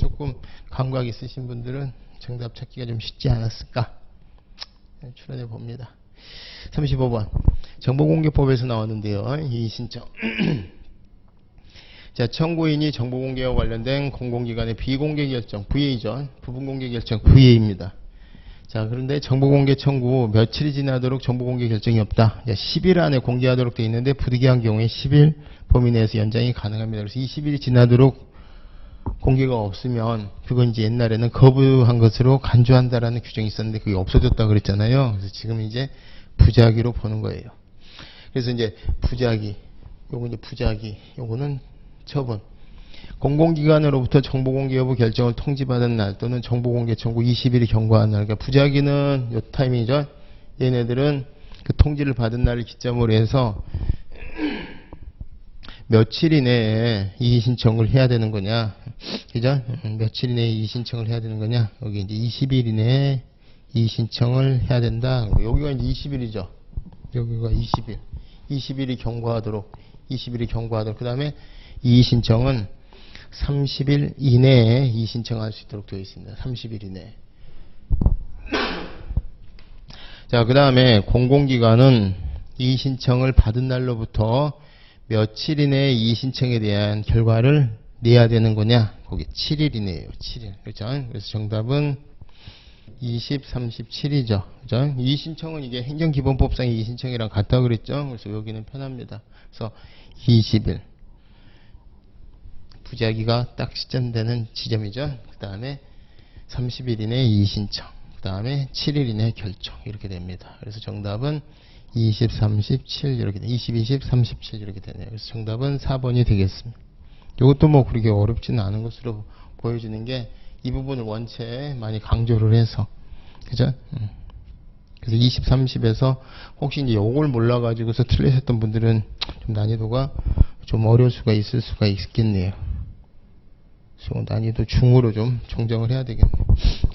조금 감각 있으신 분들은 정답 찾기가 좀 쉽지 않았을까 추론해 봅니다. 35번 정보공개법에서 나왔는데요. 이 신청 자, 청구인이 정보공개와 관련된 공공기관의 비공개 결정 VA죠. 부분공개 결정 VA입니다. 자, 그런데 정보공개 청구 며칠이 지나도록 정보공개 결정이 없다. 10일 안에 공개하도록 되어 있는데 부득이한 경우에 10일 범위 내에서 연장이 가능합니다. 그래서 20일이 지나도록 공개가 없으면 그건 이제 옛날에는 거부한 것으로 간주한다라는 규정이 있었는데 그게 없어졌다 그랬잖아요. 그래서 지금 이제 부작위로 보는 거예요. 그래서 이제 부작위, 요거 이제 부작위, 요거는 처분. 공공기관으로부터 정보공개 여부 결정을 통지받은 날 또는 정보공개 청구 20일이 경과한 날. 그러니까 부작위는 요 타이밍이죠. 얘네들은 그 통지를 받은 날을 기점으로 해서 며칠 이내에 이의 신청을 해야 되는 거냐. 그죠? 며칠 이내에 이의 신청을 해야 되는 거냐. 여기 이제 20일 이내에 이의 신청을 해야 된다. 여기가 이제 20일이죠. 여기가 20일. 20일이 경과하도록. 그 다음에 이의 신청은 30일 이내에 이의 신청할 수 있도록 되어 있습니다. 30일 이내에. 자, 그 다음에 공공기관은 이의 신청을 받은 날로부터 며칠 이내에 이의 신청에 대한 결과를 내야 되는 거냐? 거기 7일 이내에요. 7일. 그렇죠? 그래서 정답은 20, 37이죠. 그죠? 이의 신청은 이게 행정기본법상 이의 신청이랑 같다 그랬죠? 그래서 여기는 편합니다. 그래서 20일. 부작위가 딱 시점되는 지점이죠. 그 다음에 30일 이내에 이의 신청. 그 다음에 7일 이내 결정. 이렇게 됩니다. 그래서 정답은 20, 37 이렇게 돼. 20, 20, 37 이렇게 되네요. 그래서 정답은 4번이 되겠습니다. 이것도 뭐 그렇게 어렵지는 않은 것으로 보여지는 게 이 부분을 원체 많이 강조를 해서 그죠? 그래서 20, 30에서 혹시 이제 요걸 몰라가지고서 틀리셨던 분들은 좀 난이도가 좀 어려울 수가 있을 수가 있겠네요. 그래서 난이도 중으로 좀 정정을 해야 되겠네요.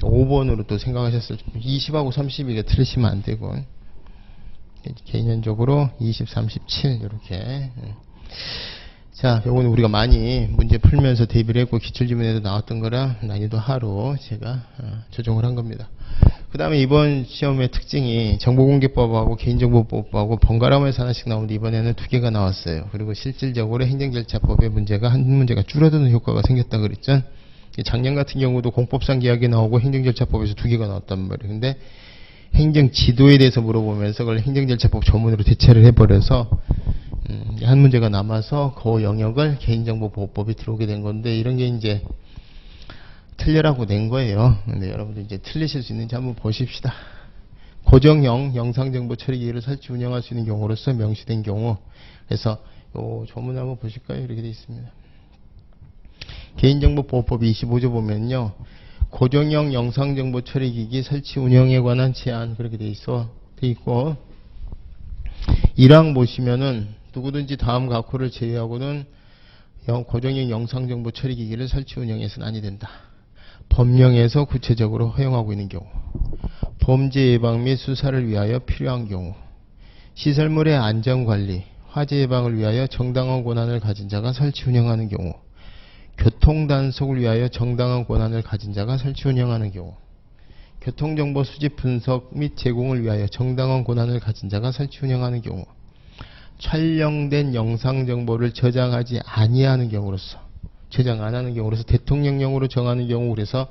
5번으로 또 생각하셨을 때 20하고 30이게 틀리시면 안 되고 개인적으로 20, 37 이렇게. 자, 요거는 우리가 많이 문제 풀면서 대비를 했고 기출지문에도 나왔던 거라 난이도 하로 제가 조정을 한 겁니다. 그 다음에 이번 시험의 특징이 정보공개법하고 개인정보법하고 번갈아가면서 하나씩 나오는데 이번에는 2개가 나왔어요. 그리고 실질적으로 행정절차법의 문제가 한 문제가 줄어드는 효과가 생겼다 그랬죠. 작년 같은 경우도 공법상 계약이 나오고 행정절차법에서 2개가 나왔단 말이에요. 근데 행정지도에 대해서 물어보면서 그걸 행정절차법 전문으로 대체를 해버려서 한 문제가 남아서 그 영역을 개인정보보호법이 들어오게 된 건데 이런 게 이제 틀려라고 낸 거예요. 근데 여러분들 이제 틀리실 수 있는지 한번 보십시다. 고정형 영상정보 처리기기를 설치 운영할 수 있는 경우로서 명시된 경우. 그래서 요 조문 한번 보실까요? 이렇게 되어 있습니다. 개인정보보호법 25조 보면요. 고정형 영상정보 처리기기 설치 운영에 관한 제한 그렇게 돼 있고 1항 보시면은 누구든지 다음 각호를 제외하고는 고정형 영상정보 처리기기를 설치 운영해서는 아니 된다. 법령에서 구체적으로 허용하고 있는 경우, 범죄 예방 및 수사를 위하여 필요한 경우, 시설물의 안전관리, 화재 예방을 위하여 정당한 권한을 가진 자가 설치 운영하는 경우, 교통단속을 위하여 정당한 권한을 가진 자가 설치 운영하는 경우, 교통정보 수집 분석 및 제공을 위하여 정당한 권한을 가진 자가 설치 운영하는 경우, 촬영된 영상정보를 저장하지 아니하는 경우로서, 저장 안 하는 경우로서 대통령령으로 정하는 경우. 그래서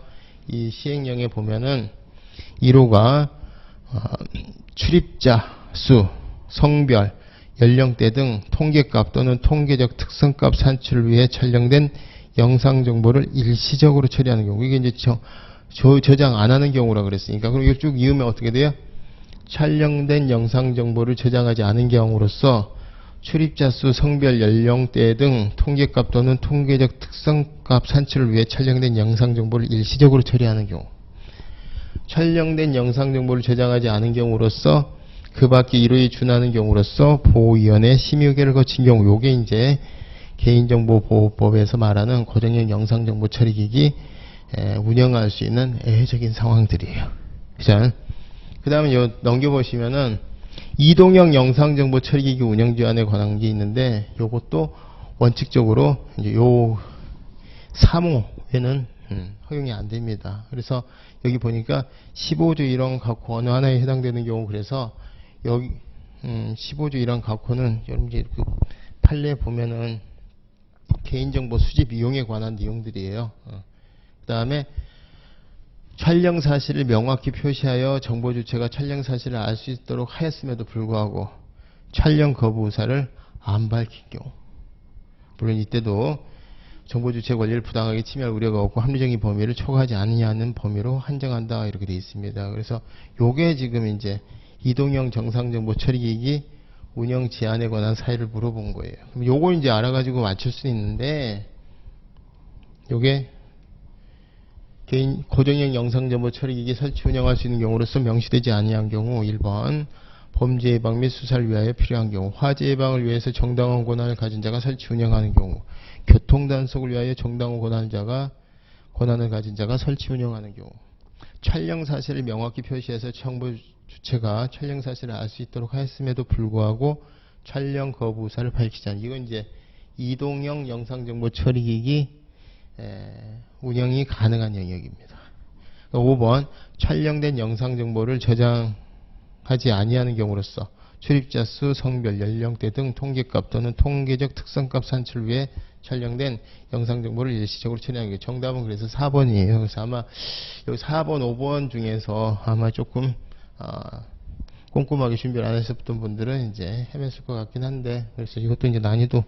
이 시행령에 보면은 1호가 출입자 수, 성별, 연령대 등 통계값 또는 통계적 특성값 산출을 위해 촬영된 영상 정보를 일시적으로 처리하는 경우. 이게 이제 저장 안 하는 경우라 그랬으니까. 그럼 이거 쭉 이으면 어떻게 돼요? 촬영된 영상 정보를 저장하지 않은 경우로서 출입자 수, 성별, 연령대 등 통계값 또는 통계적 특성값 산출을 위해 촬영된 영상 정보를 일시적으로 처리하는 경우. 촬영된 영상 정보를 저장하지 않은 경우로서 그 밖에 1호에 준하는 경우로서 보호위원회 심의의결을 거친 경우. 요게 이제 개인정보보호법에서 말하는 고정형 영상정보 처리기기 운영할 수 있는 예외적인 상황들이에요. 자, 그 다음에 요 넘겨보시면은 이동형 영상정보 처리기기 운영제한에 관한 게 있는데, 요것도 원칙적으로 이제 요 3호에는 허용이 안 됩니다. 그래서 여기 보니까 15조 1항 각호 어느 하나에 해당되는 경우, 그래서 여기 15조 1항 각호는 여러분 이제 그 판례 보면은 개인정보 수집 이용에 관한 내용들이에요. 그 다음에 촬영 사실을 명확히 표시하여 정보 주체가 촬영 사실을 알 수 있도록 하였음에도 불구하고 촬영 거부 의사를 안 밝힌 경우, 물론 이때도 정보 주체 권리를 부당하게 침해할 우려가 없고 합리적인 범위를 초과하지 않느냐는 범위로 한정한다, 이렇게 되어 있습니다. 그래서 요게 지금 이제 이동형 정상정보 처리기기 운영 제한에 관한 사유를 물어본 거예요. 그럼 요걸 이제 알아가지고 맞출 수 있는데, 요게 개인 고정형 영상정보 처리기기 설치 운영할 수 있는 경우로서 명시되지 아니한 경우, 1번 범죄 예방 및 수사를 위하여 필요한 경우, 화재 예방을 위해서 정당한 권한을 가진 자가 설치 운영하는 경우, 교통 단속을 위하여 정당한 권한을 가진 자가 설치 운영하는 경우, 촬영 사실을 명확히 표시해서 정보 주체가 촬영 사실을 알 수 있도록 하였음에도 불구하고 촬영 거부 의사를 밝히지 않는, 이건 이제 이동형 영상정보 처리기기 운영이 가능한 영역입니다. 5번 촬영된 영상 정보를 저장하지 아니하는 경우로서 출입자 수, 성별, 연령대 등 통계값 또는 통계적 특성값 산출을 위해 촬영된 영상 정보를 일시적으로 처리하는 게 정답은 그래서 4번이에요. 그래서 아마 여기 4번, 5번 중에서 아마 조금 꼼꼼하게 준비를 안 하셨던 분들은 이제 헤맸을 것 같긴 한데, 그래서 이것도 이제 난이도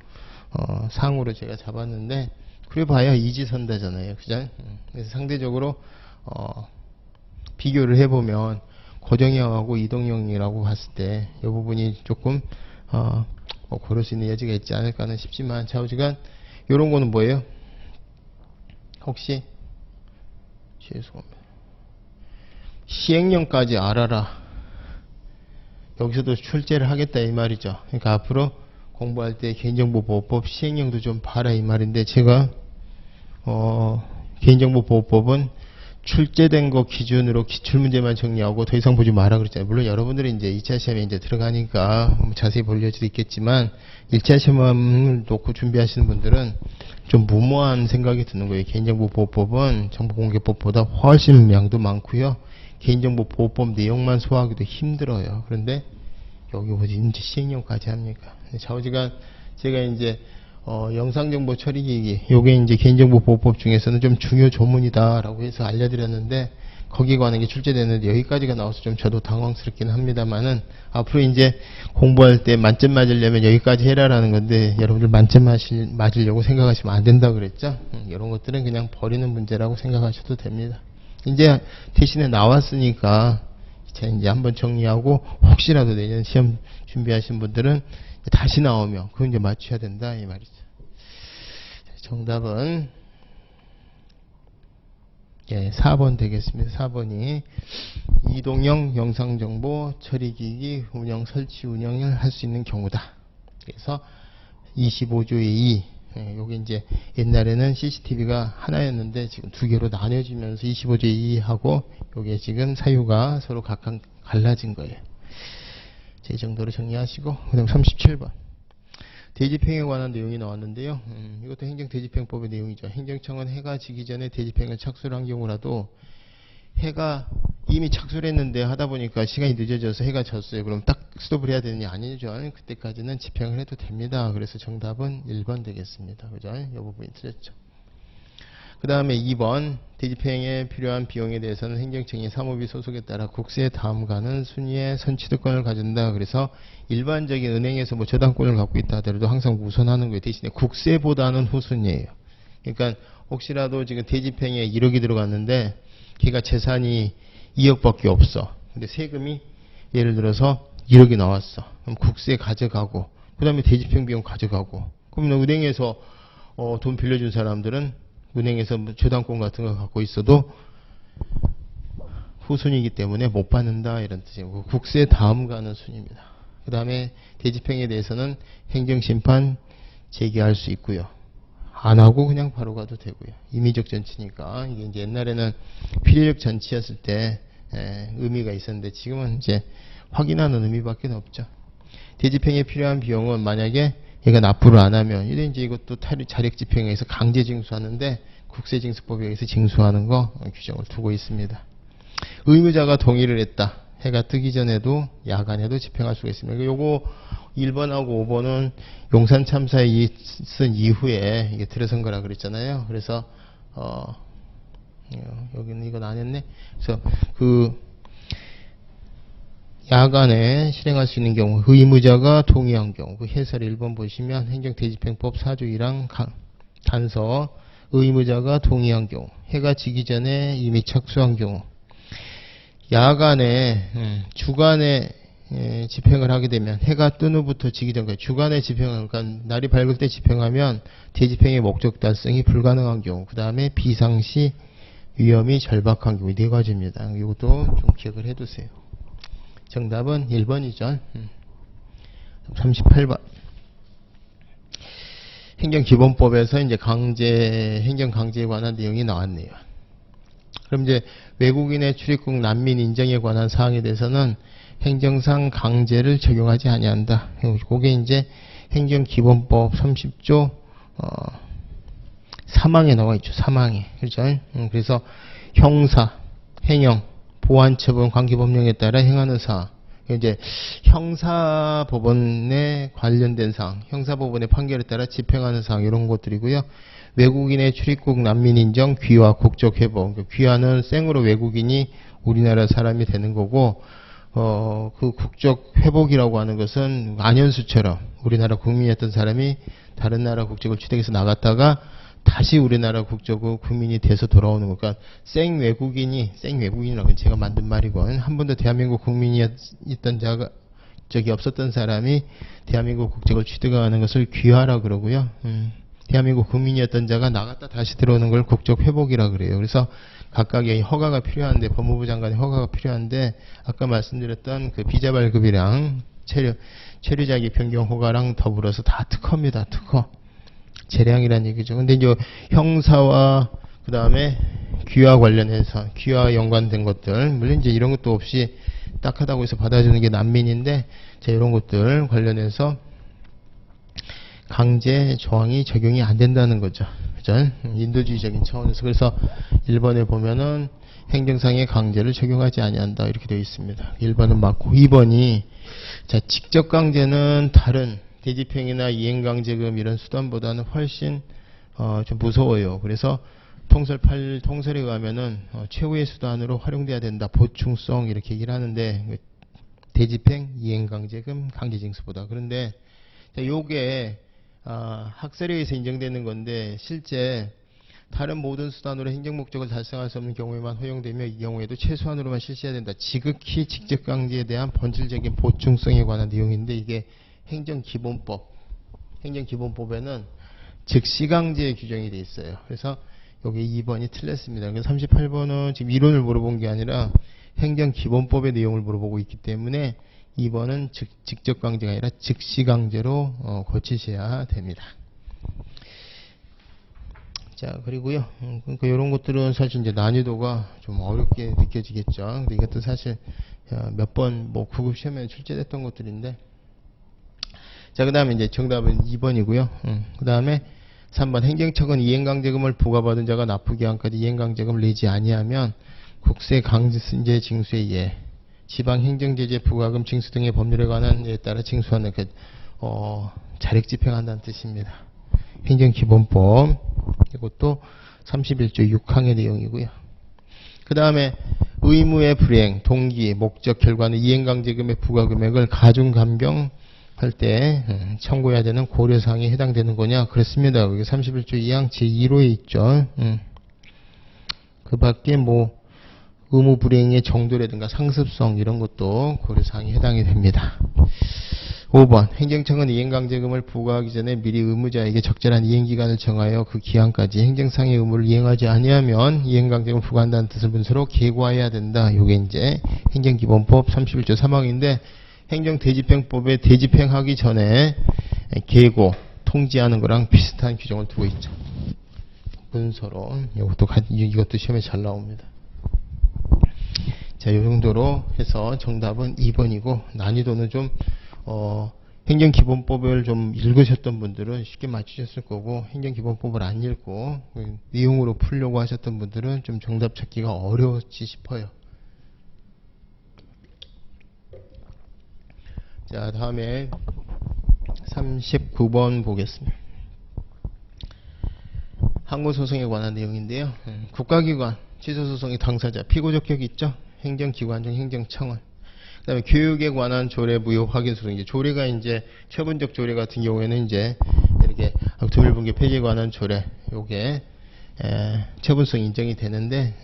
상으로 제가 잡았는데, 그래 봐야 이지선다잖아요. 그죠? 그래서 상대적으로 비교를 해보면 고정형하고 이동형이라고 봤을 때 이 부분이 조금 고를 수 있는 여지가 있지 않을까는 싶지만, 좌우지간 이런 거는 뭐예요? 혹시 죄송합니다. 시행령까지 알아라. 여기서도 출제를 하겠다 이 말이죠. 그러니까 앞으로 공부할 때 개인정보보호법 시행령도 좀 봐라 이 말인데, 제가 개인정보보호법은 출제된 거 기준으로 기출문제만 정리하고 더 이상 보지 마라 그랬잖아요. 물론 여러분들이 이제 2차 시험에 이제 들어가니까 자세히 볼 여지도 있겠지만, 1차 시험을 놓고 준비하시는 분들은 좀 무모한 생각이 드는 거예요. 개인정보보호법은 정보공개법보다 훨씬 양도 많고요. 개인정보보호법 내용만 소화하기도 힘들어요. 그런데 여기 어디 이제 시행령까지 합니까? 좌우지간 제가 이제 영상정보 처리기기, 요게 이제 개인정보보호법 중에서는 좀 중요 조문이다라고 해서 알려드렸는데, 거기에 관한 게 출제되는데 여기까지가 나와서 좀 저도 당황스럽긴 합니다만은, 앞으로 이제 공부할 때 만점 맞으려면 여기까지 해라라는 건데, 여러분들 만점 맞으려고 생각하시면 안 된다고 그랬죠? 이런 것들은 그냥 버리는 문제라고 생각하셔도 됩니다. 이제 대신에 나왔으니까 이제 한번 정리하고, 혹시라도 내년 시험 준비하신 분들은 다시 나오면 그건 이제 맞춰야 된다 이 말이죠. 정답은 4번 되겠습니다. 4번이 이동형 영상정보 처리기기 운영 설치 운영을 할 수 있는 경우다. 그래서 25조의 2, 요게 이제 옛날에는 CCTV가 하나였는데 지금 두 개로 나뉘어지면서 25조의 2하고 요게 지금 사유가 서로 각각 갈라진 거예요. 이 정도로 정리하시고, 그 다음 37번 대집행에 관한 내용이 나왔는데요. 이것도 행정대집행법의 내용이죠. 행정청은 해가 지기 전에 대집행을 착수를 한 경우라도, 해가 이미 착수를 했는데 하다 보니까 시간이 늦어져서 해가 졌어요. 그럼 딱 스톱을 해야 되느냐? 아니죠. 그때까지는 집행을 해도 됩니다. 그래서 정답은 1번 되겠습니다. 그죠? 이 부분이 틀렸죠. 그 다음에 2번 대집행에 필요한 비용에 대해서는 행정청이 사무비 소속에 따라 국세에 다음가는 순위의 선취득권을 가진다. 그래서 일반적인 은행에서 뭐 저당권을 갖고 있다 하더라도 항상 우선하는 거예요. 대신에 국세보다는 후순위예요. 그러니까 혹시라도 지금 대집행에 1억이 들어갔는데 걔가 재산이 2억밖에 없어. 근데 세금이 예를 들어서 1억이 나왔어. 그럼 국세 가져가고 그 다음에 대집행 비용 가져가고 그러면 은행에서 돈 빌려준 사람들은 은행에서 뭐 저당권 같은 거 갖고 있어도 후순위이기 때문에 못 받는다 이런 뜻이고 국세 다음 가는 순위입니다. 그 다음에 대집행에 대해서는 행정심판 제기할 수 있고요. 안 하고 그냥 바로 가도 되고요. 임의적 전치니까 이게 이제 옛날에는 필요적 전치였을 때 의미가 있었는데 지금은 이제 확인하는 의미밖에 없죠. 대집행에 필요한 비용은 만약에 얘가 납부를 안 하면 이제 이것도 자력집행에 의해서 강제 징수하는데 국세징수법에 의해서 징수하는 거 규정을 두고 있습니다. 의무자가 동의를 했다. 해가 뜨기 전에도 야간에도 집행할 수가 있습니다. 요거 1번하고 5번은 용산 참사에 있은 이후에 이게 들어선 거라 그랬잖아요. 그래서 여기는 이건 안 했네. 그래서 그 야간에 실행할 수 있는 경우 의무자가 동의한 경우 그 해설 1번 보시면 행정대집행법 4조 1항 단서 의무자가 동의한 경우 해가 지기 전에 이미 착수한 경우 야간에 주간에 집행을 하게 되면 해가 뜬 후부터 지기 전까지 주간에 집행을 그러니까 날이 밝을 때 집행하면 대집행의 목적 달성이 불가능한 경우 그 다음에 비상시 위험이 절박한 경우 4가지입니다. 이것도 좀 기억을 해두세요. 정답은 1번이죠. 38번. 행정기본법에서 이제 행정 강제에 관한 내용이 나왔네요. 그럼 이제 외국인의 출입국 난민 인정에 관한 사항에 대해서는 행정상 강제를 적용하지 아니한다. 그게 이제 행정기본법 30조 3항에 나와 있죠. 3항에. 그렇죠? 그래서 형사, 행영, 보안처분 관계법령에 따라 행하는 사항. 이제 형사법원에 관련된 사항, 형사법원의 판결에 따라 집행하는 사항 이런 것들이고요. 외국인의 출입국 난민 인정, 귀화, 국적 회복. 귀화는 생으로 외국인이 우리나라 사람이 되는 거고, 그 국적 회복이라고 하는 것은 안현수처럼 우리나라 국민이었던 사람이 다른 나라 국적을 취득해서 나갔다가 다시 우리나라 국적으로 국민이 돼서 돌아오는 거. 그러니까 생외국인이라고 제가 만든 말이고 한 번도 대한민국 국민이었던 적이 없었던 사람이 대한민국 국적을 취득하는 것을 귀화라 그러고요. 대한민국 국민이었던 자가 나갔다 다시 들어오는 걸 국적 회복이라 그래요. 그래서 각각의 허가가 필요한데 법무부 장관의 허가가 필요한데 아까 말씀드렸던 그 비자 발급이랑 체류 자기 변경 허가랑 더불어서 다 특허입니다. 특허. 재량이라는 얘기죠. 근데 이제 형사와 그 다음에 귀화 관련해서 귀화 연관된 것들 물론 이제 이런 것도 없이 딱하다고 해서 받아주는 게 난민인데 자 이런 것들 관련해서 강제 조항이 적용이 안 된다는 거죠. 그죠? 인도주의적인 차원에서 그래서 1번에 보면은 행정상의 강제를 적용하지 아니한다 이렇게 되어 있습니다. 1번은 맞고 2번이 자 직접 강제는 다른 대집행이나 이행강제금 이런 수단보다는 훨씬 좀 무서워요. 그래서 통설에 의하면은 최후의 수단으로 활용돼야 된다. 보충성 이렇게 얘기를 하는데 대집행, 이행강제금, 강제징수보다. 그런데 요게 학설에 의해서 인정되는 건데 실제 다른 모든 수단으로 행정목적을 달성할 수 없는 경우에만 허용되며 이 경우에도 최소한으로만 실시해야 된다. 지극히 직접강제에 대한 본질적인 보충성에 관한 내용인데 이게 행정기본법에는 즉시강제 규정이 되어 있어요. 그래서 여기 2번이 틀렸습니다. 38번은 지금 이론을 물어본 게 아니라 행정기본법의 내용을 물어보고 있기 때문에 2번은 직접강제가 아니라 즉시강제로 고치셔야 됩니다. 자, 그리고요. 그러니까 이런 것들은 사실 이제 난이도가 좀 어렵게 느껴지겠죠. 근데 이것도 사실 몇 번 뭐 구급 시험에 출제됐던 것들인데 자, 그 다음에 이제 정답은 2번이고요. 그 다음에 3번 행정처건 이행강제금을 부과받은 자가 납부기한까지 이행강제금을 내지 아니하면 국세강제 징수의 예, 지방행정제재 부과금 징수 등의 법률에 관한 예에 따라 징수하는 자력집행한다는 뜻입니다. 행정기본법 이것도 31조 6항의 내용이고요. 그 다음에 의무의 불이행, 동기, 목적, 결과는 이행강제금의 부과금액을 가중감경할 때 청구해야 되는 고려사항에 해당되는 거냐? 그렇습니다. 그게 31조 2항 제1호에 있죠. 그 밖에 뭐 의무 불이행의 정도라든가 상습성 이런 것도 고려사항에 해당이 됩니다. 5번 행정청은 이행강제금을 부과하기 전에 미리 의무자에게 적절한 이행기간을 정하여 그 기한까지 행정상의 의무를 이행하지 아니하면 이행강제금을 부과한다는 뜻을 문서로 계고해야 된다. 요게 이제 행정기본법 31조 3항인데 행정대집행법에 대집행하기 전에 계고 통지하는 거랑 비슷한 규정을 두고 있죠. 문서로 이것도 시험에 잘 나옵니다. 자, 요 정도로 해서 정답은 2번이고 난이도는 좀 행정기본법을 좀 읽으셨던 분들은 쉽게 맞추셨을 거고 행정기본법을 안 읽고 내용으로 풀려고 하셨던 분들은 좀 정답 찾기가 어려웠지 싶어요. 자, 다음에 39번 보겠습니다. 항고소송에 관한 내용인데요. 국가기관, 취소소송의 당사자, 피고적격이 있죠. 행정기관 중 행정청원. 그 다음에 교육에 관한 조례 무효 확인 소송. 이제 조례가 이제 처분적 조례 같은 경우에는 이제 이렇게 등일분계 폐지에 관한 조례, 요게 처분성 인정이 되는데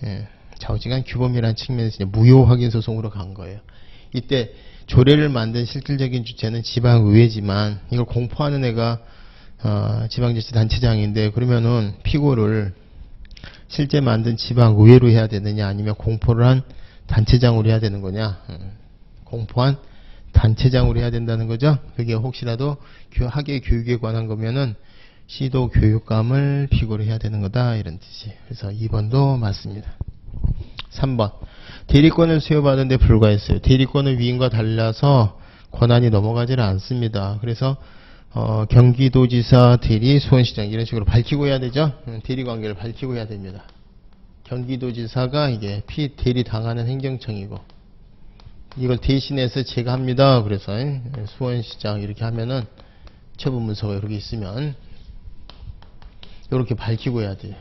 좌우지간 규범이라는 측면에서 이제 무효 확인 소송으로 간 거예요. 이때 조례를 만든 실질적인 주체는 지방의회지만 이걸 공포하는 애가 지방자치단체장인데 그러면은 피고를 실제 만든 지방의회로 해야 되느냐 아니면 공포를 한 단체장으로 해야 되는 거냐. 공포한 단체장으로 해야 된다는 거죠. 그게 혹시라도 학예 교육에 관한 거면은 시도 교육감을 피고로 해야 되는 거다 이런 뜻이에요. 그래서 2번도 맞습니다. 3번 대리권을 수여받은 데 불과했어요. 대리권은 위임과 달라서 권한이 넘어가지는 않습니다. 그래서 경기도지사 대리 수원시장 이런 식으로 밝히고 해야 되죠. 대리관계를 밝히고 해야 됩니다. 경기도지사가 이게 대리 당하는 행정청이고 이걸 대신해서 제가 합니다. 그래서 수원시장 이렇게 하면은 처분문서가 이렇게 있으면 이렇게 밝히고 해야 돼요.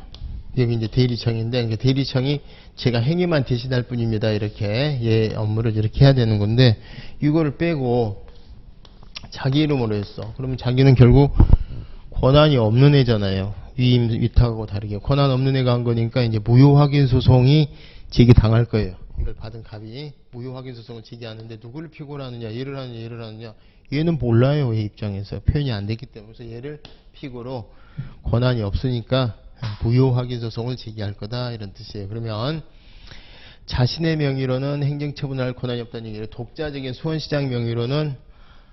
여기 이제 대리청인데 대리청이 제가 행위만 대신할 뿐입니다. 이렇게 업무를 이렇게 해야 되는 건데 이거를 빼고 자기 이름으로 했어. 그러면 자기는 결국 권한이 없는 애잖아요. 위임 위탁하고 다르게 권한 없는 애가 한 거니까 이제 무효 확인 소송이 제기당할 거예요. 이걸 받은 갑이 무효 확인 소송을 제기하는데 누구를 피고로 하느냐, 얘를 하느냐, 얘는 몰라요. 얘 입장에서 표현이 안 됐기 때문에. 그래서 얘를 피고로 권한이 없으니까 무효 확인 소송을 제기할 거다 이런 뜻이에요. 그러면 자신의 명의로는 행정처분할 권한이 없다는 얘기예요. 독자적인 수원시장 명의로는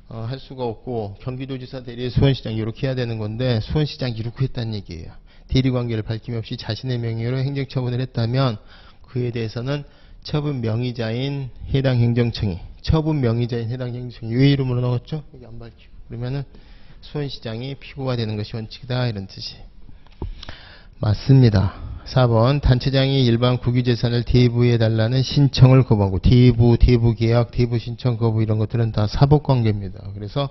할 수가 없고 경기도지사 대리의 수원시장 이렇게 해야 되는 건데 수원시장 이렇게 했다는 얘기예요. 대리관계를 밝힘 없이 자신의 명의로 행정처분을 했다면 그에 대해서는 처분 명의자인 해당 행정청이 왜 이름으로 넣었죠? 여기 안 밝히고 그러면은 수원시장이 피고가 되는 것이 원칙이다 이런 뜻이에요. 맞습니다. 4번 단체장이 일반 국유재산을 대부해달라는 신청을 거부하고 대부계약, 대부신청 거부 이런 것들은 다 사법관계입니다. 그래서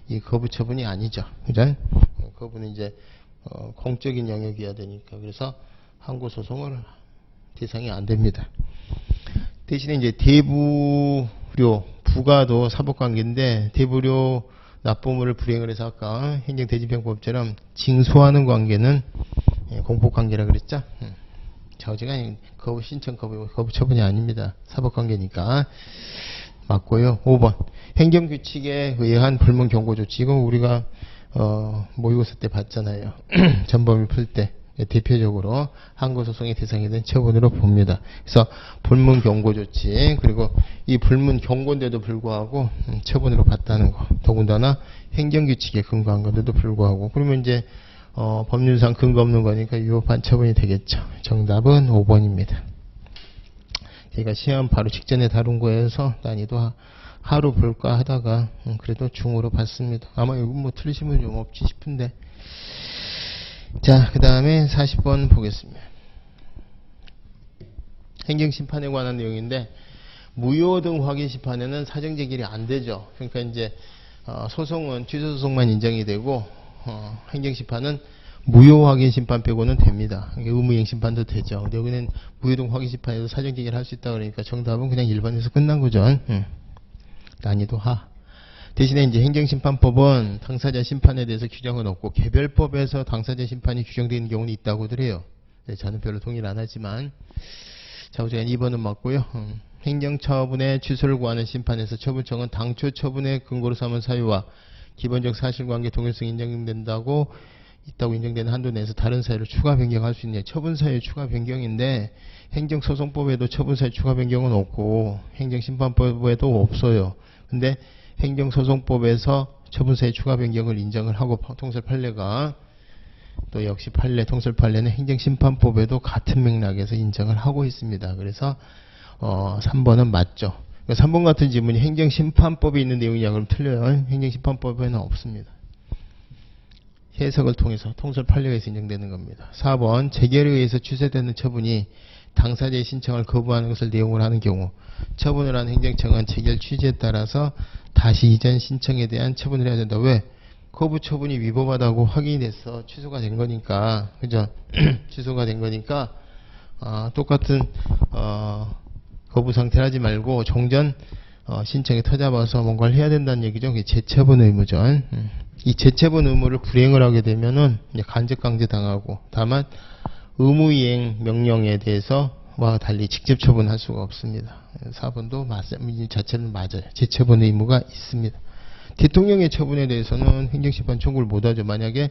이 거부 처분이 아니죠. 그죠? 거부는 이제 공적인 영역이어야 되니까 그래서 항고소송을 대상이 안 됩니다. 대신에 이제 대부료 부가도 사법관계인데 대부료 납부물을 불이행을 해서 아까 행정대집행법처럼 징수하는 관계는 공포관계라 그랬죠. 좌우지간 거부 신청 거부 처분이 아닙니다. 사법관계니까 맞고요. 5번 행정규칙에 의한 불문 경고 조치. 이건 우리가 모의고사 때 봤잖아요. 전범위 풀 때 대표적으로 항고소송의 대상이 된 처분으로 봅니다. 그래서 불문 경고 조치 그리고 이 불문 경고인데도 불구하고 처분으로 봤다는 거. 더군다나 행정규칙에 근거한 건데도 불구하고 그러면 이제 법률상 근거 없는 거니까 위법한 처분이 되겠죠. 정답은 5번입니다. 제가 시험 바로 직전에 다룬 거여서 난이도 하루 볼까 하다가 그래도 중으로 봤습니다. 아마 이건 뭐 틀리시면 좀 없지 싶은데. 자, 그 다음에 40번 보겠습니다. 행정심판에 관한 내용인데 무효 등 확인 심판에는 사정제기이 안 되죠. 그러니까 이제 소송은 취소소송만 인정이 되고 행정심판은 무효 확인 심판 빼고는 됩니다. 의무이행 심판도 되죠. 근데 여기는 무효동 확인 심판에도 사정 제기를 할 수 있다 그러니까 정답은 그냥 1번에서 끝난 거죠. 난이도 하. 대신에 이제 행정심판법은 당사자 심판에 대해서 규정은 없고 개별법에서 당사자 심판이 규정되는 경우는 있다고들 해요. 네, 저는 별로 동의를 안 하지만 자, 우선 2번은 맞고요. 행정처분의 취소를 구하는 심판에서 처분청은 당초 처분의 근거로 삼은 사유와 기본적 사실관계 동일성이 인정된다고 있다고 인정되는 한도 내에서 다른 사유를 추가 변경할 수 있는 처분 사유 추가 변경인데 행정소송법에도 처분 사유 추가 변경은 없고 행정심판법에도 없어요. 근데 행정소송법에서 처분 사유 추가 변경을 인정을 하고 통설 판례가 또 역시 판례 통설 판례는 행정심판법에도 같은 맥락에서 인정을 하고 있습니다. 그래서 3번은 맞죠. 3번 같은 지문이 행정심판법에 있는 내용이냐 그럼 틀려요. 행정심판법에는 없습니다. 해석을 통해서 통설 판례에서 인정되는 겁니다. 4번 재결에 의해서 취소되는 처분이 당사자의 신청을 거부하는 것을 내용으로 하는 경우 처분을 한 행정청은 재결 취지에 따라서 다시 이전 신청에 대한 처분을 해야 된다. 왜? 거부 처분이 위법하다고 확인이 돼서 취소가 된 거니까 그죠? 취소가 된 거니까 똑같은 거부 상태를 하지 말고 종전 신청에 터잡아서 뭔가를 해야 된다는 얘기죠. 그게 재처분 의무죠. 이 재처분 의무를 불이행을 하게 되면은 이제 간접 강제 당하고 다만 의무이행 명령에 대해서와 달리 직접 처분할 수가 없습니다. 4번도 이 자체는 맞아요. 재처분 의무가 있습니다. 대통령의 처분에 대해서는 행정심판 청구를 못하죠. 만약에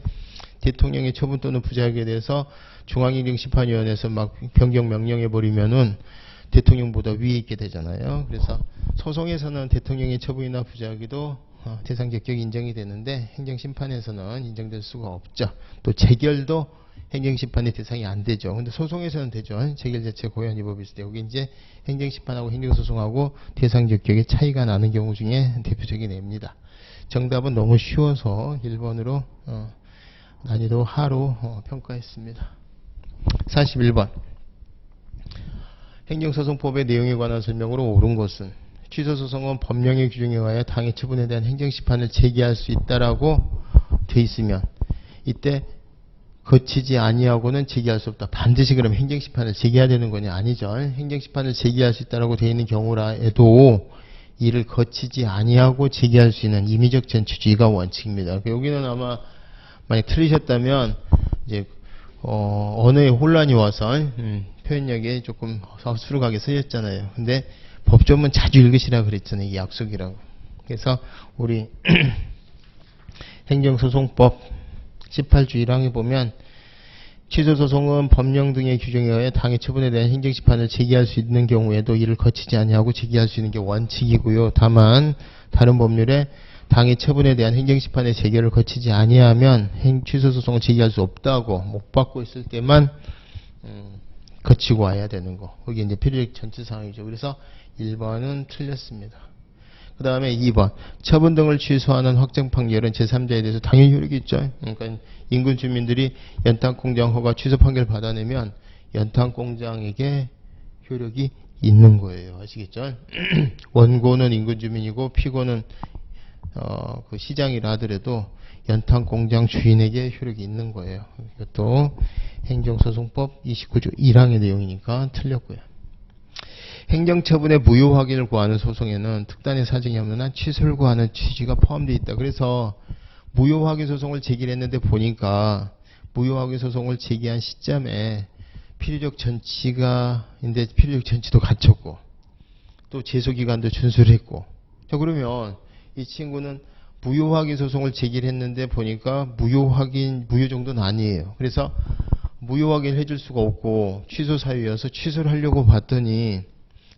대통령의 처분 또는 부작에 대해서 중앙행정심판위원회에서 막 변경 명령해버리면은 대통령보다 위에 있게 되잖아요. 그래서 소송에서는 대통령의 처분이나 부작위도 대상 적격이 인정이 되는데 행정심판에서는 인정될 수가 없죠. 또 재결도 행정심판의 대상이 안 되죠. 근데 소송에서는 되죠. 재결 자체 고유한 위법이 있을 때 여기 이제 행정심판하고 행정소송하고 대상 적격의 차이가 나는 경우 중에 대표적인 예입니다. 정답은 너무 쉬워서 1번으로 난이도 하로 평가했습니다. 41번 행정소송법의 내용에 관한 설명으로 옳은 것은 취소소송은 법령의 규정에 의하여 당해 처분에 대한 행정심판을 제기할 수 있다라고 돼 있으면 이때 거치지 아니하고는 제기할 수 없다. 반드시 그럼 행정심판을 제기해야 되는 거냐? 아니죠. 행정심판을 제기할 수 있다라고 돼 있는 경우라 해도 이를 거치지 아니하고 제기할 수 있는 임의적 전취주의가 원칙입니다. 여기는 아마 만약 틀리셨다면 이제 언어에 혼란이 와서 표현력이 조금 서술하게 쓰였잖아요. 근데 법조문 자주 읽으시라 그랬잖아요. 이게 약속이라고. 그래서 우리 행정소송법 18조 1항에 보면 취소소송은 법령 등의 규정에 의해 당해 처분에 대한 행정심판을 제기할 수 있는 경우에도 이를 거치지 아니하고 제기할 수 있는 게 원칙이고요. 다만 다른 법률에 당해 처분에 대한 행정심판의 재결을 거치지 아니하면 취소소송을 제기할 수 없다고 못 받고 있을 때만 거치고 와야 되는 거. 그게 이제 필요적 전치사항이죠. 그래서 1번은 틀렸습니다. 그 다음에 2번 처분 등을 취소하는 확정 판결은 제3자에 대해서 당연히 효력이 있죠. 그러니까 인근 주민들이 연탄공장 허가 취소 판결 받아내면 연탄공장에게 효력이 있는 거예요. 아시겠죠? 원고는 인근 주민이고 피고는 그 시장이라 하더라도 연탄공장 주인에게 효력이 있는 거예요. 이것도 행정소송법 29조 1항의 내용이니까 틀렸고요. 행정처분의 무효 확인을 구하는 소송에는 특단의 사정이 없는 한 취소를 구하는 취지가 포함되어 있다. 그래서 무효 확인 소송을 제기했는데 보니까 무효 확인 소송을 제기한 시점에 필요적 전치가인데 필요적 전치도 갖췄고 또 제소기간도 준수했고 자 그러면 이 친구는 무효 확인 소송을 제기를 했는데 보니까 무효 정도는 아니에요. 그래서 무효 확인을 해줄 수가 없고 취소 사유여서 취소를 하려고 봤더니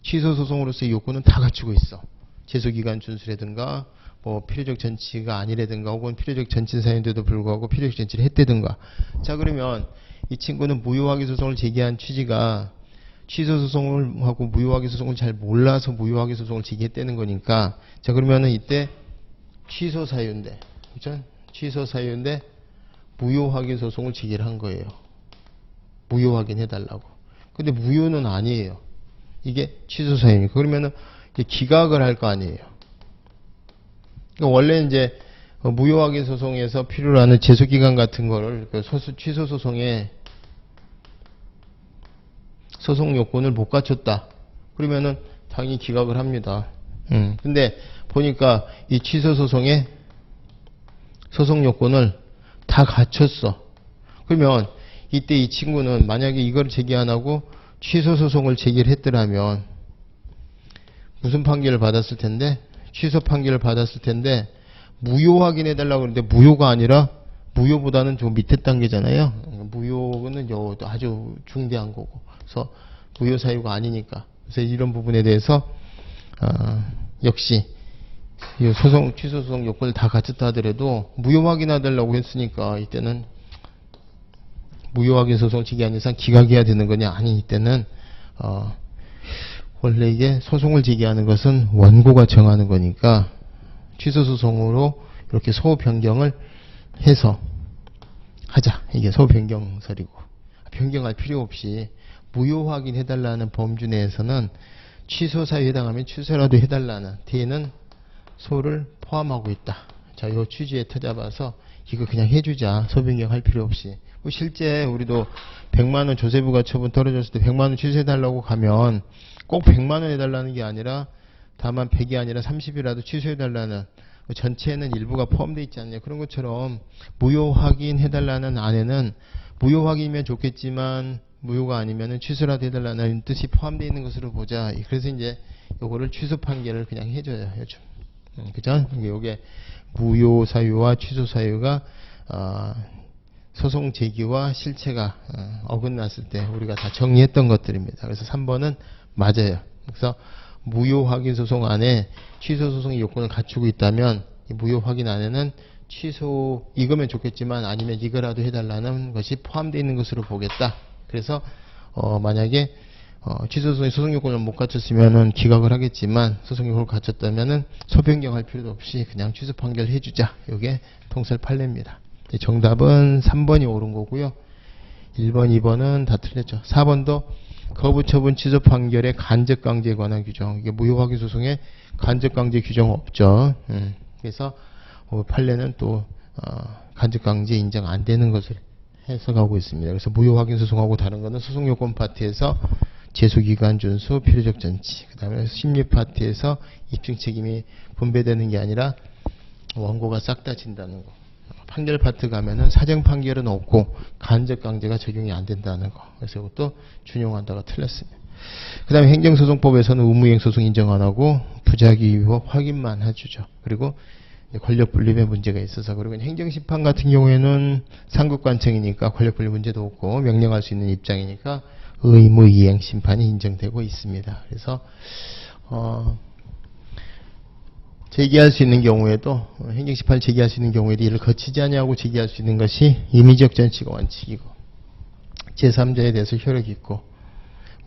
취소 소송으로서의 요건은 다 갖추고 있어. 제소기간 준수라든가 뭐 필요적 전치가 아니라든가 혹은 필요적 전치 사유인데도 불구하고 필요적 전치를 했다든가. 자 그러면 이 친구는 무효 확인 소송을 제기한 취지가 취소 소송을 하고 무효 확인 소송을 잘 몰라서 무효 확인 소송을 제기했다는 거니까 자 그러면은 이때 취소 사유인데 그죠? 취소 사유인데 무효 확인 소송을 제기를 한 거예요. 무효 확인해달라고. 근데 무효는 아니에요. 이게 취소 사유니까. 그러면은 이제 기각을 할 거 아니에요. 그러니까 원래 이제 무효확인 소송에서 필요로 하는 제소기간 같은 거를 취소 소송에 소송 요건을 못 갖췄다. 그러면은 당연히 기각을 합니다. 근데 보니까 이 취소 소송에 소송 요건을 다 갖췄어. 그러면 이때 이 친구는 만약에 이걸 제기 안 하고 취소 소송을 제기를 했더라면 무슨 판결을 받았을 텐데? 취소 판결을 받았을 텐데 무효 확인해달라고 그러는데 무효가 아니라 무효보다는 좀 밑에 단계잖아요. 무효는 아주 중대한 거고. 그래서 무효 사유가 아니니까. 그래서 이런 부분에 대해서 역시 이 취소 소송 요건을 다 갖췄다 하더라도 무효 확인해달라고 했으니까 이때는 무효 확인 소송을 제기한 이상 기각해야 되는 거냐? 아니, 이때는 원래 이게 소송을 제기하는 것은 원고가 정하는 거니까 취소 소송으로 이렇게 소호 변경을 해서 하자. 이게 소호 변경설이고, 변경할 필요 없이 무효 확인해달라는 범주 내에서는 취소 사유에 해당하면 취소라도 해달라는 뒤에는 소를 포함하고 있다. 자, 요 취지에 터잡아서 이거 그냥 해주자. 소 변경할 필요 없이. 실제 우리도 100만원 조세부가 처분 떨어졌을 때 100만원 취소해달라고 가면 꼭 100만원 해달라는 게 아니라 다만 100이 아니라 30이라도 취소해달라는, 전체에는 일부가 포함되어 있지 않냐. 그런 것처럼 무효 확인해달라는 안에는 무효 확인이면 좋겠지만 무효가 아니면 취소라도 해달라는 뜻이 포함되어 있는 것으로 보자. 그래서 이제 요거를 취소 판결을 그냥 해줘요. 요즘. 그죠? 요게 무효 사유와 취소 사유가 소송 제기와 실체가 어긋났을 때 우리가 다 정리했던 것들입니다. 그래서 3번은 맞아요. 그래서 무효 확인 소송 안에 취소 소송의 요건을 갖추고 있다면 이 무효 확인 안에는 취소 이거면 좋겠지만 아니면 이거라도 해달라는 것이 포함되어 있는 것으로 보겠다. 그래서 만약에 취소 소송의 소송 요건을 못 갖췄으면은 기각을 하겠지만 소송 요건을 갖췄다면은 소변경할 필요도 없이 그냥 취소 판결 해주자. 이게 통설 판례입니다. 정답은 3번이 옳은 거고요. 1번, 2번은 다 틀렸죠. 4번도 거부처분 취소 판결의 간접강제에 관한 규정. 이게 무효확인 소송에 간접강제 규정 없죠. 그래서 판례는 또 간접강제 인정 안 되는 것을 해석하고 있습니다. 그래서 무효확인 소송하고 다른 거는 소송요건 파트에서 제소기간 준수, 필요적 전치. 그 다음에 심리 파트에서 입증 책임이 분배되는 게 아니라 원고가 싹 다 진다는 거. 판결 파트 가면은 사정 판결은 없고 간접 강제가 적용이 안 된다는 거. 그래서 이것도 준용한다가 틀렸습니다. 그 다음에 행정소송법에서는 의무이행 소송 인정 안 하고 부작위 위법 확인만 해주죠. 그리고 권력 분립의 문제가 있어서, 그리고 행정심판 같은 경우에는 상급관청이니까 권력 분립 문제도 없고 명령할 수 있는 입장이니까 의무이행 심판이 인정되고 있습니다. 그래서 제기할 수 있는 경우에도 행정심판을 제기할 수 있는 경우에도 이를 거치지 아니하고 제기할 수 있는 것이 임의적 전치가 원칙이고 제3자에 대해서 효력이 있고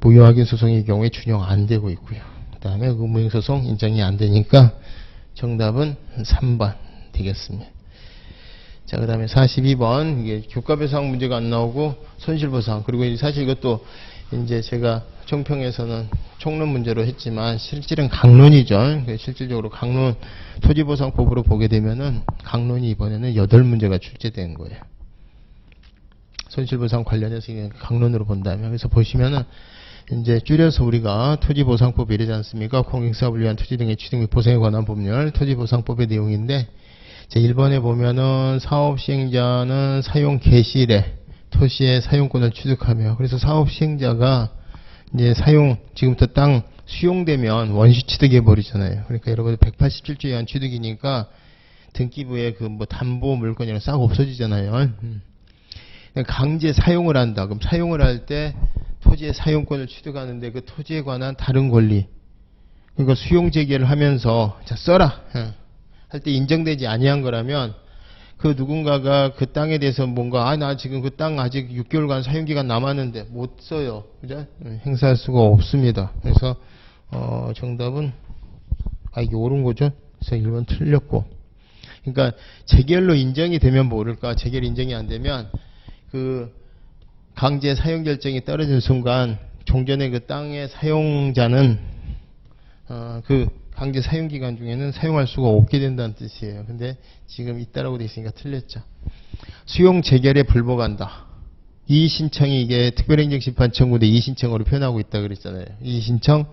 무효확인 소송의 경우에 준용 안 되고 있고요. 그 다음에 의무이행 소송 인정이 안 되니까 정답은 3번 되겠습니다. 자, 그 다음에 42번 이게 교과배상 문제가 안 나오고 손실보상, 그리고 사실 이것도 이제 제가 총평에서는 총론 문제로 했지만 실질은 강론이죠. 실질적으로 강론 토지보상법으로 보게 되면은 강론이 이번에는 8문제가 출제된 거예요. 손실보상 관련해서 강론으로 본다면, 그래서 보시면은 이제 줄여서 우리가 토지보상법 이러지 않습니까? 공익사업을 위한 토지 등의 취득 및 보상에 관한 법률 토지보상법의 내용인데, 제 1번에 보면은 사업시행자는 사용 개시일에 토지의 사용권을 취득하며, 그래서 사업시행자가 이제 지금부터 땅 수용되면 원시 취득해 버리잖아요. 그러니까 여러분 187조에 의한 취득이니까 등기부에 담보 물건이랑 싹 없어지잖아요. 강제 사용을 한다. 그럼 사용을 할 때 토지의 사용권을 취득하는데 그 토지에 관한 다른 권리, 그러니까 수용 재개를 하면서 자 써라 할 때 인정되지 아니한 거라면 그 누군가가 그 땅에 대해서 뭔가 나 지금 그 땅 아직 6개월간 사용기간 남았는데 못 써요. 그죠? 행사할 수가 없습니다. 그래서 정답은 이게 옳은 거죠. 그래서 1번 틀렸고, 그러니까 재결로 인정이 되면 모를까, 재결 인정이 안 되면 그 강제 사용 결정이 떨어진 순간 종전의 그 땅의 사용자는 그 강제 사용기간 중에는 사용할 수가 없게 된다는 뜻이에요. 근데 지금 있다라고 돼 있으니까 틀렸죠. 수용 재결에 불복한다. 이의신청이 이게 특별행정심판 청구대 이의신청으로 표현하고 있다 그랬잖아요. 이의신청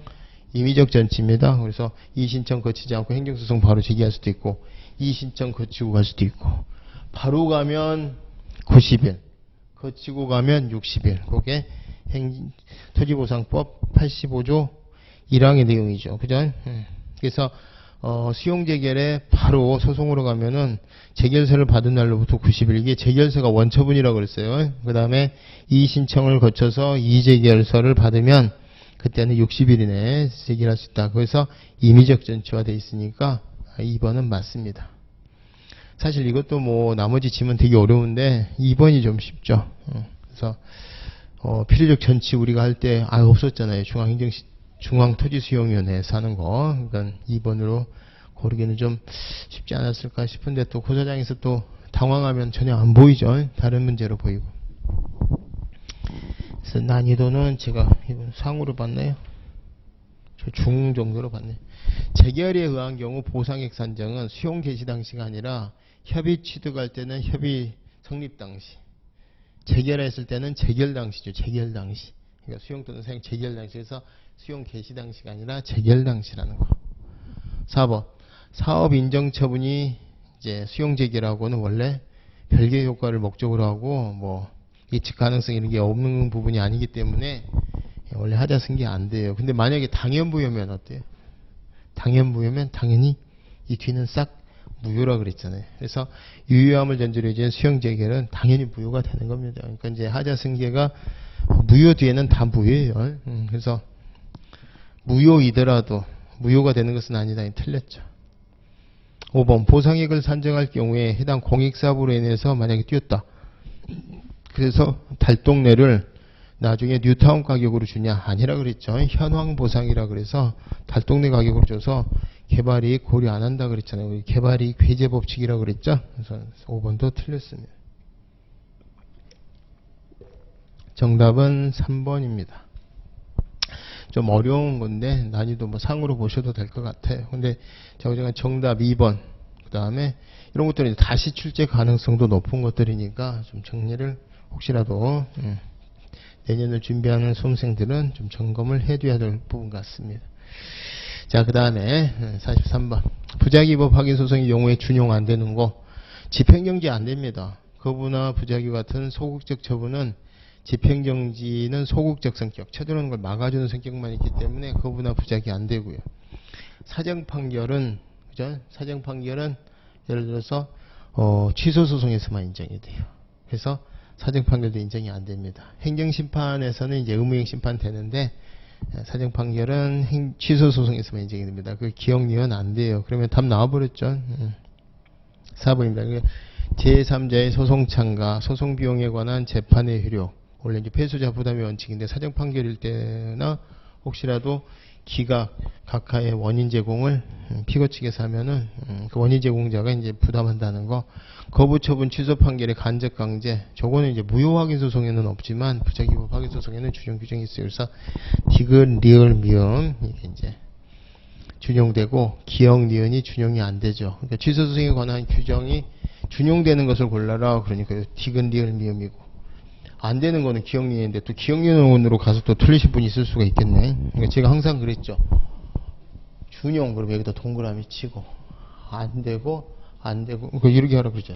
임의적 전치입니다. 그래서 이의신청 거치지 않고 행정소송 바로 제기할 수도 있고, 이의신청 거치고 갈 수도 있고, 바로 가면 90일, 거치고 가면 60일. 그게 토지보상법 85조 1항의 내용이죠. 그죠? 그래서 수용재결에 바로 소송으로 가면은 재결서를 받은 날로부터 90일, 이게 재결서가 원처분이라고 그랬어요. 그 다음에 이의신청을 거쳐서 이의재결서를 받으면 그때는 60일 이내에 재결할 수 있다. 그래서 임의적 전치화 되어 있으니까 2번은 맞습니다. 사실 이것도 뭐 나머지 지문 되게 어려운데 2번이 좀 쉽죠. 그래서 필요적 전치 우리가 할 때 없었잖아요. 중앙토지수용위원회에서 하는 거. 그러니까 2번으로 고르기는 좀 쉽지 않았을까 싶은데, 또 고사장에서 또 당황하면 전혀 안 보이죠. 다른 문제로 보이고. 그래서 난이도는 제가 이번 상으로 봤나요? 저 중 정도로 봤네. 재결에 의한 경우 보상액 산정은 수용 개시 당시가 아니라 협의 취득할 때는 협의 성립 당시, 재결했을 때는 재결 당시죠. 재결 당시. 그러니까 수용 또는 사용 재결 당시에서 수용 개시 당시가 아니라 재결 당시라는 거. 4번. 사업 인정 처분이 이제 수용 재결하고는 원래 별개 효과를 목적으로 하고 뭐 예측 가능성 이런 게 없는 부분이 아니기 때문에 원래 하자 승계 안 돼요. 근데 만약에 당연부여면 어때요? 당연부여면 당연히 이 뒤는 싹 무효라 그랬잖아요. 그래서 유효함을 전제로 이제 수용 재결은 당연히 무효가 되는 겁니다. 그러니까 이제 하자 승계가 무효 뒤에는 다 무효예요. 그래서 무효이더라도 무효가 되는 것은 아니다. 틀렸죠. 5번. 보상액을 산정할 경우에 해당 공익사업으로 인해서 만약에 뛰었다. 그래서 달동네를 나중에 뉴타운 가격으로 주냐? 아니라 그랬죠. 현황보상이라 그래서 달동네 가격으로 줘서 개발이익 고려 안 한다 그랬잖아요. 개발이익 배제법칙이라 그랬죠. 그래서 5번도 틀렸습니다. 정답은 3번입니다. 좀 어려운 건데 난이도 뭐 상으로 보셔도 될 것 같아요. 근데 제가 정답 2번, 그 다음에 이런 것들은 다시 출제 가능성도 높은 것들이니까 좀 정리를 혹시라도 내년을 준비하는 수험생들은 좀 점검을 해둬야 될 부분 같습니다. 자, 그 다음에 43번. 부작위법 확인소송의 경우에 준용 안 되는 거, 집행정지 안 됩니다. 거부나 부작위 같은 소극적 처분은, 집행정지는 소극적 성격, 쳐들어오는 걸 막아주는 성격만 있기 때문에 거부나 부작위 안 되고요. 사정판결은, 그죠? 사정판결은 예를 들어서 취소소송에서만 인정이 돼요. 그래서 사정판결도 인정이 안 됩니다. 행정심판에서는 이제 의무행심판 되는데, 사정판결은 취소소송에서만 인정이 됩니다. 그 기억리은 안 돼요. 그러면 답 나와버렸죠. 4번입니다. 제3자의 소송 참가, 소송 비용에 관한 재판의 효력. 원래 이제 패소자 부담의 원칙인데 사정판결일 때나 혹시라도 기각, 각하의 원인 제공을 피고 측에서 하면은 그 원인 제공자가 이제 부담한다는 거. 거부 처분 취소 판결의 간접 강제. 저거는 이제 무효 확인 소송에는 없지만 부작위법 확인 소송에는 준용 규정이 있어요. 그래서 디귿, 리을, 미음 이게 이제 준용되고 기억, 니은이 준용이 안 되죠. 그러니까 취소 소송에 관한 규정이 준용되는 것을 골라라. 그러니까 디귿, 리을, 미음이고. 안 되는 거는 기억리인데 또 기억리원으로 가서 또 틀리신 분이 있을 수가 있겠네. 그러니까 제가 항상 그랬죠. 준용 그러면 여기다 동그라미 치고 안 되고 그러니까 이렇게 하라 그러죠.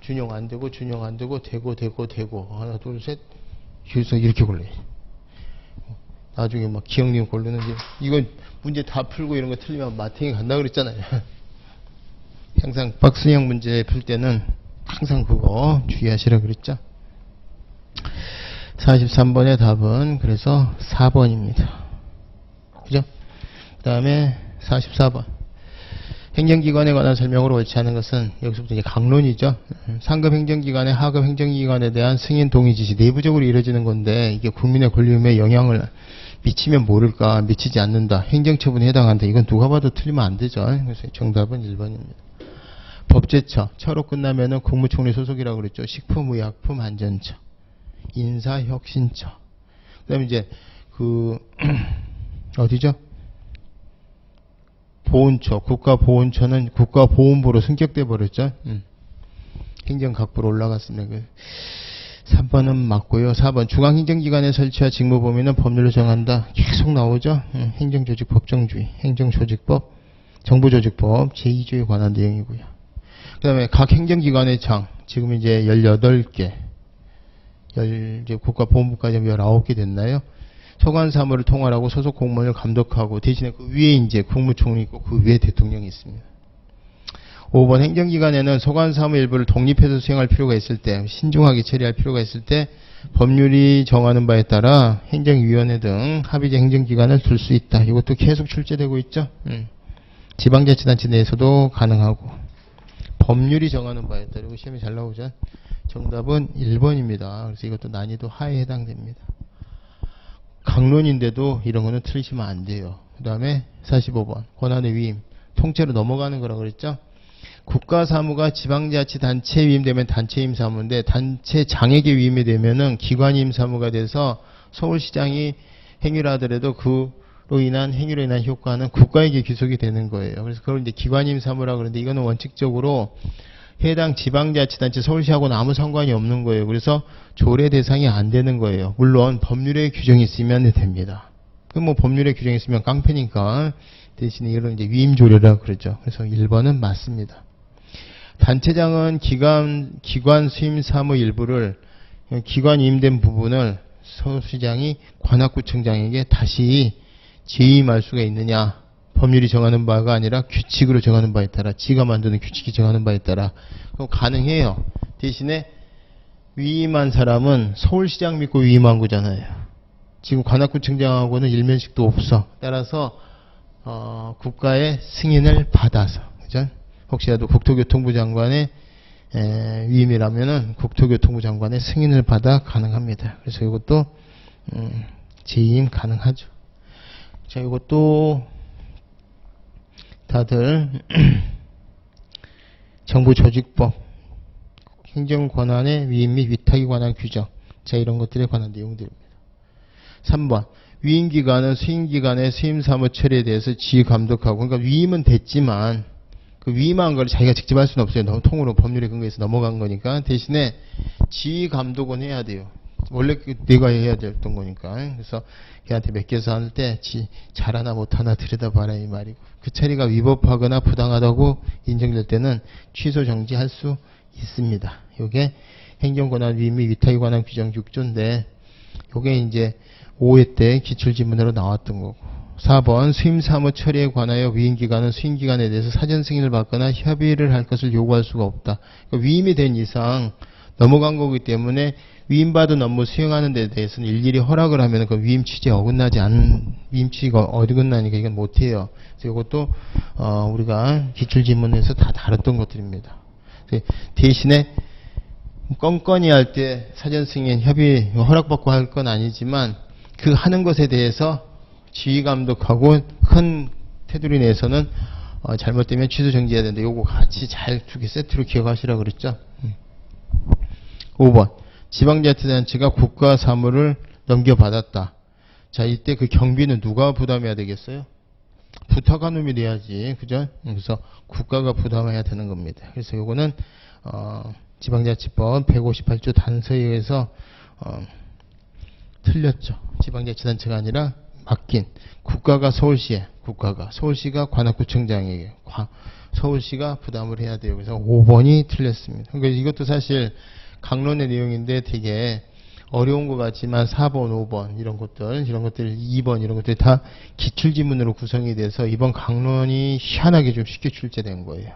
준용 안 되고 준용 안 되고 되고 하나 둘 셋 여기서 이렇게 골래. 나중에 막 기억리원 고르는데 이건 문제 다 풀고 이런 거 틀리면 마탱이 간다 그랬잖아요. 항상 박스형 문제 풀 때는 항상 그거 주의하시라 그랬죠. 43번의 답은 그래서 4번입니다. 그죠? 그 다음에 44번. 행정기관에 관한 설명으로 옳지 않은 것은 여기서부터 이제 강론이죠. 상급 행정기관의 하급 행정기관에 대한 승인 동의 지시 내부적으로 이루어지는 건데 이게 국민의 권리에 영향을 미치면 모를까, 미치지 않는다, 행정처분에 해당한다. 이건 누가 봐도 틀리면 안 되죠. 그래서 정답은 1번입니다. 법제처, 처로 끝나면은 국무총리 소속이라고 그랬죠. 식품의약품 안전처, 인사혁신처. 그 다음에 이제 어디죠? 보훈처, 국가보훈처는 국가보훈부로 승격돼 버렸죠. 행정각부로 올라갔습니다. 3번은 맞고요. 4번 중앙행정기관의 설치와 직무 범위는 법률로 정한다. 계속 나오죠. 행정조직 법정주의, 행정조직법, 정부조직법 제2조에 관한 내용이고요. 그 다음에 각 행정기관의 장, 지금 이제 18개, 이제 국가보훈부까지 19개 됐나요? 소관 사무를 통할하고 소속 공무원을 감독하고 대신에 그 위에 이제 국무총리 있고 그 위에 대통령이 있습니다. 5번 행정기관에는 소관 사무 일부를 독립해서 수행할 필요가 있을 때, 신중하게 처리할 필요가 있을 때 법률이 정하는 바에 따라 행정위원회 등 합의제 행정기관을 둘 수 있다. 이것도 계속 출제되고 있죠. 지방자치단체 내에서도 가능하고 법률이 정하는 바에 따라 이거 시험에 잘 나오죠. 정답은 1번입니다. 그래서 이것도 난이도 하에 해당됩니다. 강론인데도 이런 거는 틀리시면 안 돼요. 그 다음에 45번 권한의 위임, 통째로 넘어가는 거라고 그랬죠. 국가사무가 지방자치단체에 위임되면 단체임 사무인데 단체장에게 위임이 되면은 기관임 사무가 돼서 서울시장이 행위를 하더라도 그로 인한 행위로 인한 효과는 국가에게 귀속이 되는 거예요. 그래서 그걸 이제 기관임 사무라고 그러는데 이거는 원칙적으로 해당 지방자치단체 서울시하고는 아무 상관이 없는 거예요. 그래서 조례 대상이 안 되는 거예요. 물론 법률에 규정이 있으면 됩니다. 그 뭐 법률에 규정이 있으면 깡패니까 대신에 이런 이제 위임조례라고 그러죠. 그래서 1번은 맞습니다. 단체장은 기관 수임 사무 일부를 기관 임된 부분을 서울시장이 관악구청장에게 다시 재임할 수가 있느냐? 법률이 정하는 바가 아니라 규칙으로 정하는 바에 따라, 지가 만드는 규칙이 정하는 바에 따라 그럼 가능해요. 대신에 위임한 사람은 서울시장 믿고 위임한 거잖아요. 지금 관악구청장하고는 일면식도 없어. 따라서 국가의 승인을 받아서, 그죠? 혹시라도 국토교통부 장관의 위임이라면은 국토교통부 장관의 승인을 받아 가능합니다. 그래서 이것도 재임 가능하죠. 자, 이것도 다들 정부조직법, 행정권한의 위임 및 위탁에 관한 규정, 자 이런 것들에 관한 내용들입니다. 3번 위임기관은 수임기관의 수임사무 처리에 대해서 지휘감독하고, 그러니까 위임은 됐지만 그 위임한 걸 자기가 직접 할 수는 없어요. 너무 통으로 법률에 근거해서 넘어간 거니까. 대신에 지휘감독은 해야 돼요. 원래 내가 해야 됐던 거니까. 그래서 걔한테 맡겨서 할 때 잘하나 못하나 들여다봐라 이 말이고, 그 처리가 위법하거나 부당하다고 인정될 때는 취소 정지할 수 있습니다. 요게 행정권한 위임 및 위탁에 관한 규정 6조인데 요게 이제 5회 때 기출지문으로 나왔던 거고. 4번 수임사무 처리에 관하여 위임기관은 수임기관에 대해서 사전 승인을 받거나 협의를 할 것을 요구할 수가 없다. 그러니까 위임이 된 이상 넘어간 거기 때문에 위임받은 업무 수행하는 데 대해서는 일일이 허락을 하면 그 위임 취지에 어긋나지 않은, 위임 취지가 어긋나니까 이건 못해요. 그래서 이것도 우리가 기출지문에서 다 다뤘던 것들입니다. 대신에 껌껌이 할 때 사전 승인 협의 허락받고 할 건 아니지만 그 하는 것에 대해서 지휘감독하고 큰 테두리 내에서는 잘못되면 취소 정지해야 된다. 요거 같이 잘 두 개 세트로 기억하시라고 그랬죠. 5번 지방자치단체가 국가 사무를 넘겨받았다. 자, 이때 그 경비는 누가 부담해야 되겠어요? 부탁한 놈이 내야지, 그죠? 그래서 국가가 부담해야 되는 겁니다. 그래서 요거는 지방자치법 158조 단서에 의해서 틀렸죠. 지방자치단체가 아니라 맡긴 국가가 서울시에, 서울시가 관악구청장에게 서울시가 부담을 해야 돼요. 그래서 5번이 틀렸습니다. 그러니까 이것도 사실 강론의 내용인데 되게 어려운 것 같지만 4번, 5번 이런 것들 2번 이런 것들이 다 기출지문으로 구성이 돼서 이번 강론이 희한하게 좀 쉽게 출제된 거예요.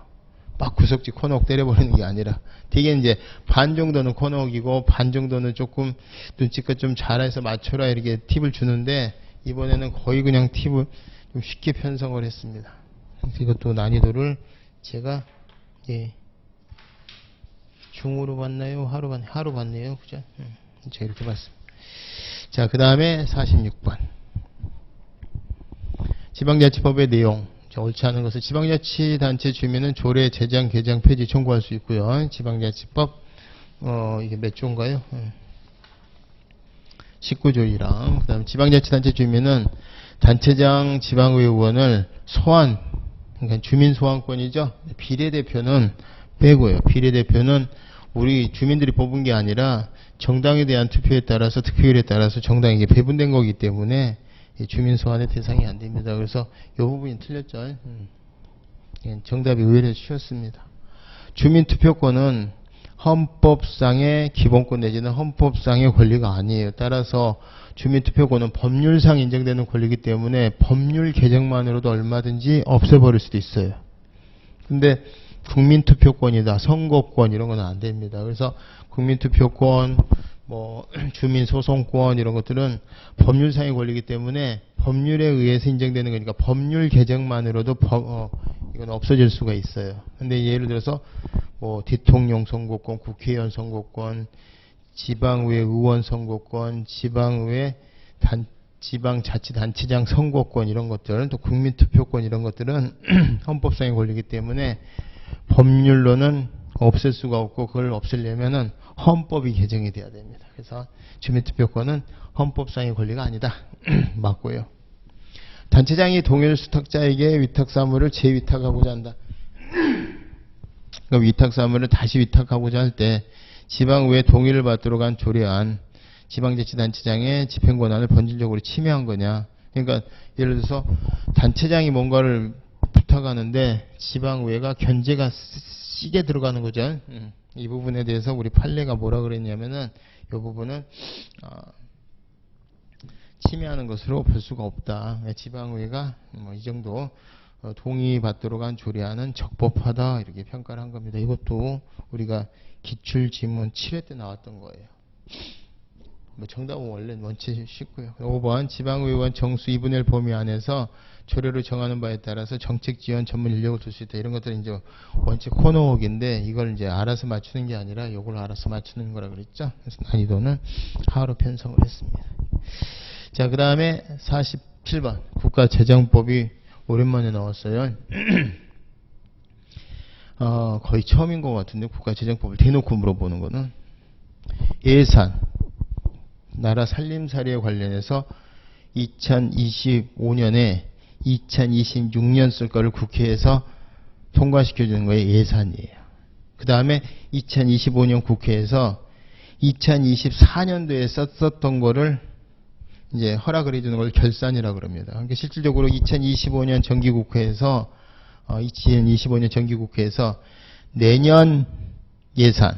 막 구석지 코너옥 때려버리는 게 아니라 되게 이제 반 정도는 코너옥이고 반 정도는 조금 눈치껏 좀 잘해서 맞춰라 이렇게 팁을 주는데 이번에는 거의 그냥 팁을 좀 쉽게 편성을 했습니다. 이것도 난이도를 제가 중으로 봤나요? 하루 봤네요. 그죠? 제가 이렇게 봤습니다. 자, 그 다음에 46번. 지방자치법의 내용. 자, 옳지 않은 것을 지방자치단체 주민은 조례 제정, 개정, 폐지 청구할 수 있고요. 지방자치법, 이게 몇 조인가요? 19조이랑, 그 다음에 지방자치단체 주민은 단체장 지방의원을 소환, 그러니까 주민소환권이죠. 비례대표는 빼고요. 비례대표는 우리 주민들이 뽑은 게 아니라 정당에 대한 투표에 따라서 득표율에 따라서 정당에게 배분된 거기 때문에 주민소환의 대상이 안 됩니다. 그래서 이 부분이 틀렸죠. 정답이 의외로 쉬웠습니다. 주민투표권은 헌법상의 기본권 내지는 헌법상의 권리가 아니에요. 따라서 주민투표권은 법률상 인정되는 권리이기 때문에 법률 개정만으로도 얼마든지 없애버릴 수도 있어요. 근데 국민투표권이다, 선거권 이런 건 안 됩니다. 그래서 국민투표권, 뭐 주민소송권 이런 것들은 법률상의 권리이기 때문에 법률에 의해서 인정되는 거니까 법률 개정만으로도 이건 없어질 수가 있어요. 근데 예를 들어서 뭐 대통령 선거권, 국회의원 선거권, 지방의회 의원 선거권, 지방의회 지방자치단체장 선거권 이런 것들, 또 국민투표권 이런 것들은 헌법상의 권리이기 때문에 법률로는 없앨 수가 없고 그걸 없애려면은 헌법이 개정이 돼야 됩니다. 그래서 주민투표권은 헌법상의 권리가 아니다. 맞고요. 단체장이 동일 수탁자에게 위탁사무를 재위탁하고자 한다. 그러니까 위탁사무를 다시 위탁하고자 할 때 지방의회 동의를 받도록 한 조례안 지방자치단체장의 집행권한을 본질적으로 침해한 거냐. 그러니까 예를 들어서 단체장이 뭔가를 부탁하는데 지방의회가 견제가 시게 들어가는 거죠. 이 부분에 대해서 우리 판례가 뭐라 그랬냐면은 이 부분은 침해하는 것으로 볼 수가 없다. 지방의회가 뭐 이 정도 동의받도록 한 조례안은 적법하다 이렇게 평가를 한 겁니다. 이것도 우리가 기출지문 7회 때 나왔던 거예요. 뭐 정답은 원래 원체 쉽고요. 5번 지방의원 정수 2분의 1 범위 안에서 조례로 정하는 바에 따라서 정책 지원 전문 인력을 둘 수 있다. 이런 것들은 이제 원체 코너웍인데 이걸 이제 알아서 맞추는 게 아니라 이걸 알아서 맞추는 거라 그랬죠. 그래서 난이도는 하로 편성을 했습니다. 자, 그 다음에 47번 국가재정법이 오랜만에 나왔어요. 거의 처음인 것 같은데 국가재정법을 대놓고 물어보는 거는 예산 나라 살림살이에 관련해서 2025년에 2026년 쓸 거를 국회에서 통과시켜주는 거에 예산이에요. 그 다음에 2025년 국회에서 2024년도에 썼던 거를 이제 허락을 해주는 걸 결산이라고 그럽니다. 그러니까 실질적으로 2025년 정기국회에서 2025년 정기국회에서 내년 예산,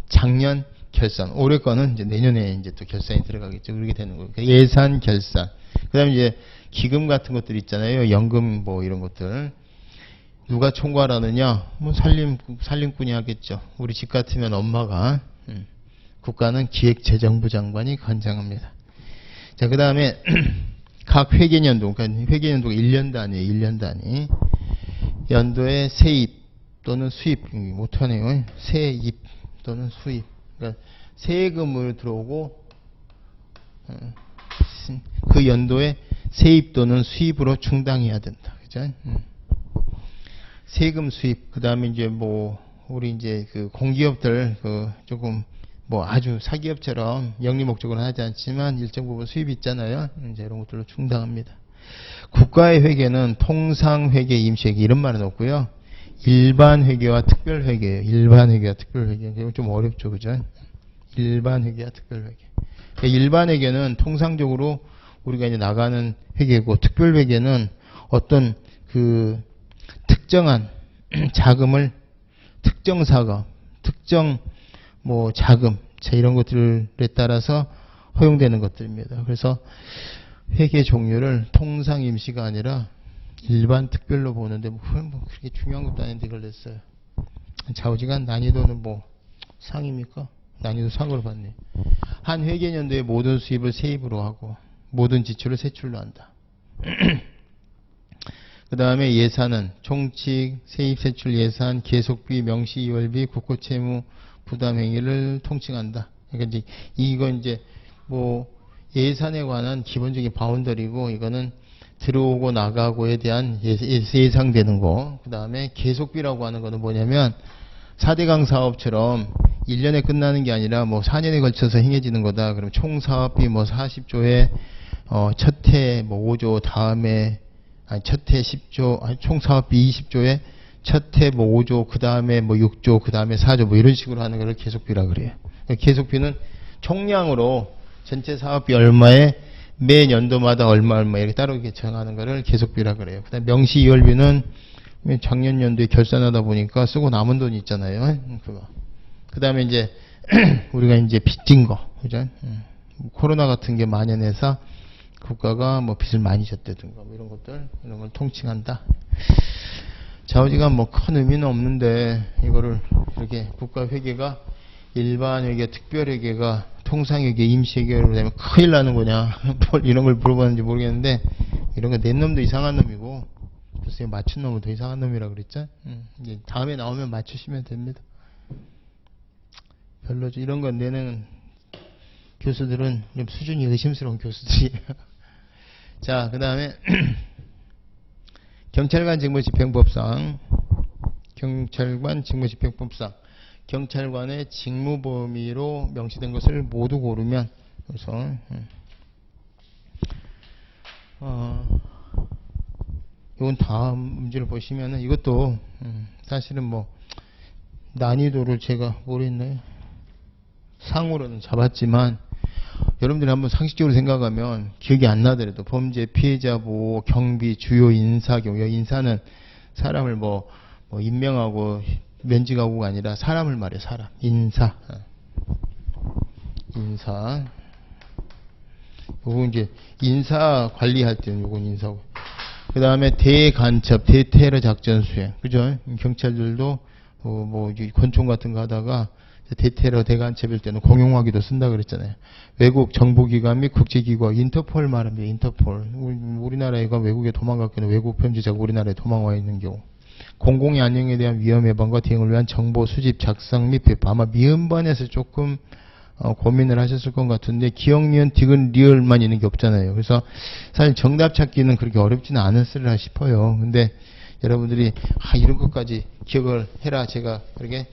작년 결산, 올해 거는 이제 내년에 이제 또 결산이 들어가겠죠. 그렇게 되는 거예요. 예산, 결산. 그 다음에 이제 기금 같은 것들 있잖아요. 연금 뭐 이런 것들. 누가 총괄하느냐? 뭐 살림꾼이 하겠죠. 우리 집 같으면 엄마가. 국가는 기획재정부 장관이 관장합니다. 자, 그 다음에 각 회계연도, 그러니까 회계연도가 1년 단위예요. 1년 단위. 연도의 세입 또는 수입, 못하네요. 세입 또는 수입. 그러니까 세금을 들어오고 그 연도에 세입 또는 수입으로 충당해야 된다. 그죠? 세금 수입. 그 다음에 이제 뭐 우리 이제 그 공기업들 그 조금 뭐 아주 사기업처럼 영리 목적으로 하지 않지만 일정 부분 수입이 있잖아요. 이제 이런 것들로 충당합니다. 국가의 회계는 통상회계, 임시회계 이런 말은 없고요. 일반회계와 특별회계예요. 일반회계와 특별회계. 이건 좀 어렵죠, 그죠? 일반회계와 특별회계. 일반회계는 통상적으로 우리가 이제 나가는 회계고, 특별회계는 어떤 그 특정한 자금을 특정 사업, 특정 뭐 자금, 자 이런 것들에 따라서 허용되는 것들입니다. 그래서 회계 종류를 통상 임시가 아니라 일반 특별로 보는데 뭐 그렇게 중요한 것도 아닌데 이걸 냈어요. 좌우지간 난이도는 뭐 상입니까? 난이도 상으로 받네. 한 회계년도에 모든 수입을 세입으로 하고 모든 지출을 세출로 한다. 그 다음에 예산은 총칙, 세입, 세출 예산, 계속비, 명시, 이월비, 국고채무, 부담행위를 통칭한다. 그러니까 이제 이건 이제 뭐 예산에 관한 기본적인 바운더리고 이거는 들어오고 나가고에 대한 예상되는 거. 그 다음에 계속비라고 하는 거는 뭐냐면 4대강 사업처럼 1년에 끝나는 게 아니라 뭐 4년에 걸쳐서 행해지는 거다. 그럼 총 사업비 뭐 40조에 첫 해 뭐 5조 다음에 아니, 첫해 10조, 아니, 총 사업비 20조에 첫해 뭐 5조, 그 다음에 뭐 6조, 그 다음에 4조, 뭐 이런 식으로 하는 거를 계속비라 그래요. 계속비는 총량으로 전체 사업비 얼마에 매 연도마다 얼마 이렇게 따로 이렇게 정하는 거를 계속비라 그래요. 그 다음에 명시이월비는 작년 연도에 결산하다 보니까 쓰고 남은 돈이 있잖아요. 그거. 그 다음에 이제 우리가 이제 빚진 거, 그죠? 코로나 같은 게 만연해서 국가가 뭐 빚을 많이 졌다든가 뭐 이런 것들, 이런 걸 통칭한다. 좌우지간 뭐 큰 의미는 없는데 이거를 이렇게 국가회계가 일반회계, 특별회계가 통상회계, 임시회계로 되면 큰일 나는 거냐 이런 걸 물어봤는지 모르겠는데 이런 거 낸 놈도 이상한 놈이고 글쎄요 맞춘 놈은 더 이상한 놈이라 그랬죠. 이제 다음에 나오면 맞추시면 됩니다. 별로죠. 이런 거 내는 교수들은 좀 수준이 의심스러운 교수들이에요. 자, 그 다음에 경찰관 직무집행법상 경찰관의 직무 범위로 명시된 것을 모두 고르면 그래서 이건 다음 문제를 보시면은 이것도 사실은 뭐 난이도를 제가 모르겠네요. 상으로는 잡았지만 여러분들이 한번 상식적으로 생각하면 기억이 안 나더라도 범죄 피해자 보호, 경비, 주요 인사 경우 인사는 사람을 뭐 임명하고 면직하고가 아니라 사람을 말해 사람 인사 요거 이제 인사 관리할 때는 요건 인사고 그 다음에 대간첩 대테러 작전 수행 그죠? 경찰들도 뭐 권총 같은 거 하다가 대테러 대간첩일 때는 공용화기도 쓴다 그랬잖아요. 외국 정보기관 및 국제기관 인터폴 말합니다. 인터폴 우리나라가 외국에 도망갔기는 외국 범죄자가 우리나라에 도망와 있는 경우 공공의 안녕에 대한 위험 예방과 대응을 위한 정보 수집 작성 및 배포 아마 미음반에서 조금 고민을 하셨을 것 같은데 기억, 니은, 디귿, 리을만 있는 게 없잖아요. 그래서 사실 정답 찾기는 그렇게 어렵지는 않았으리라 싶어요. 근데 여러분들이 이런 것까지 기억을 해라 제가 그렇게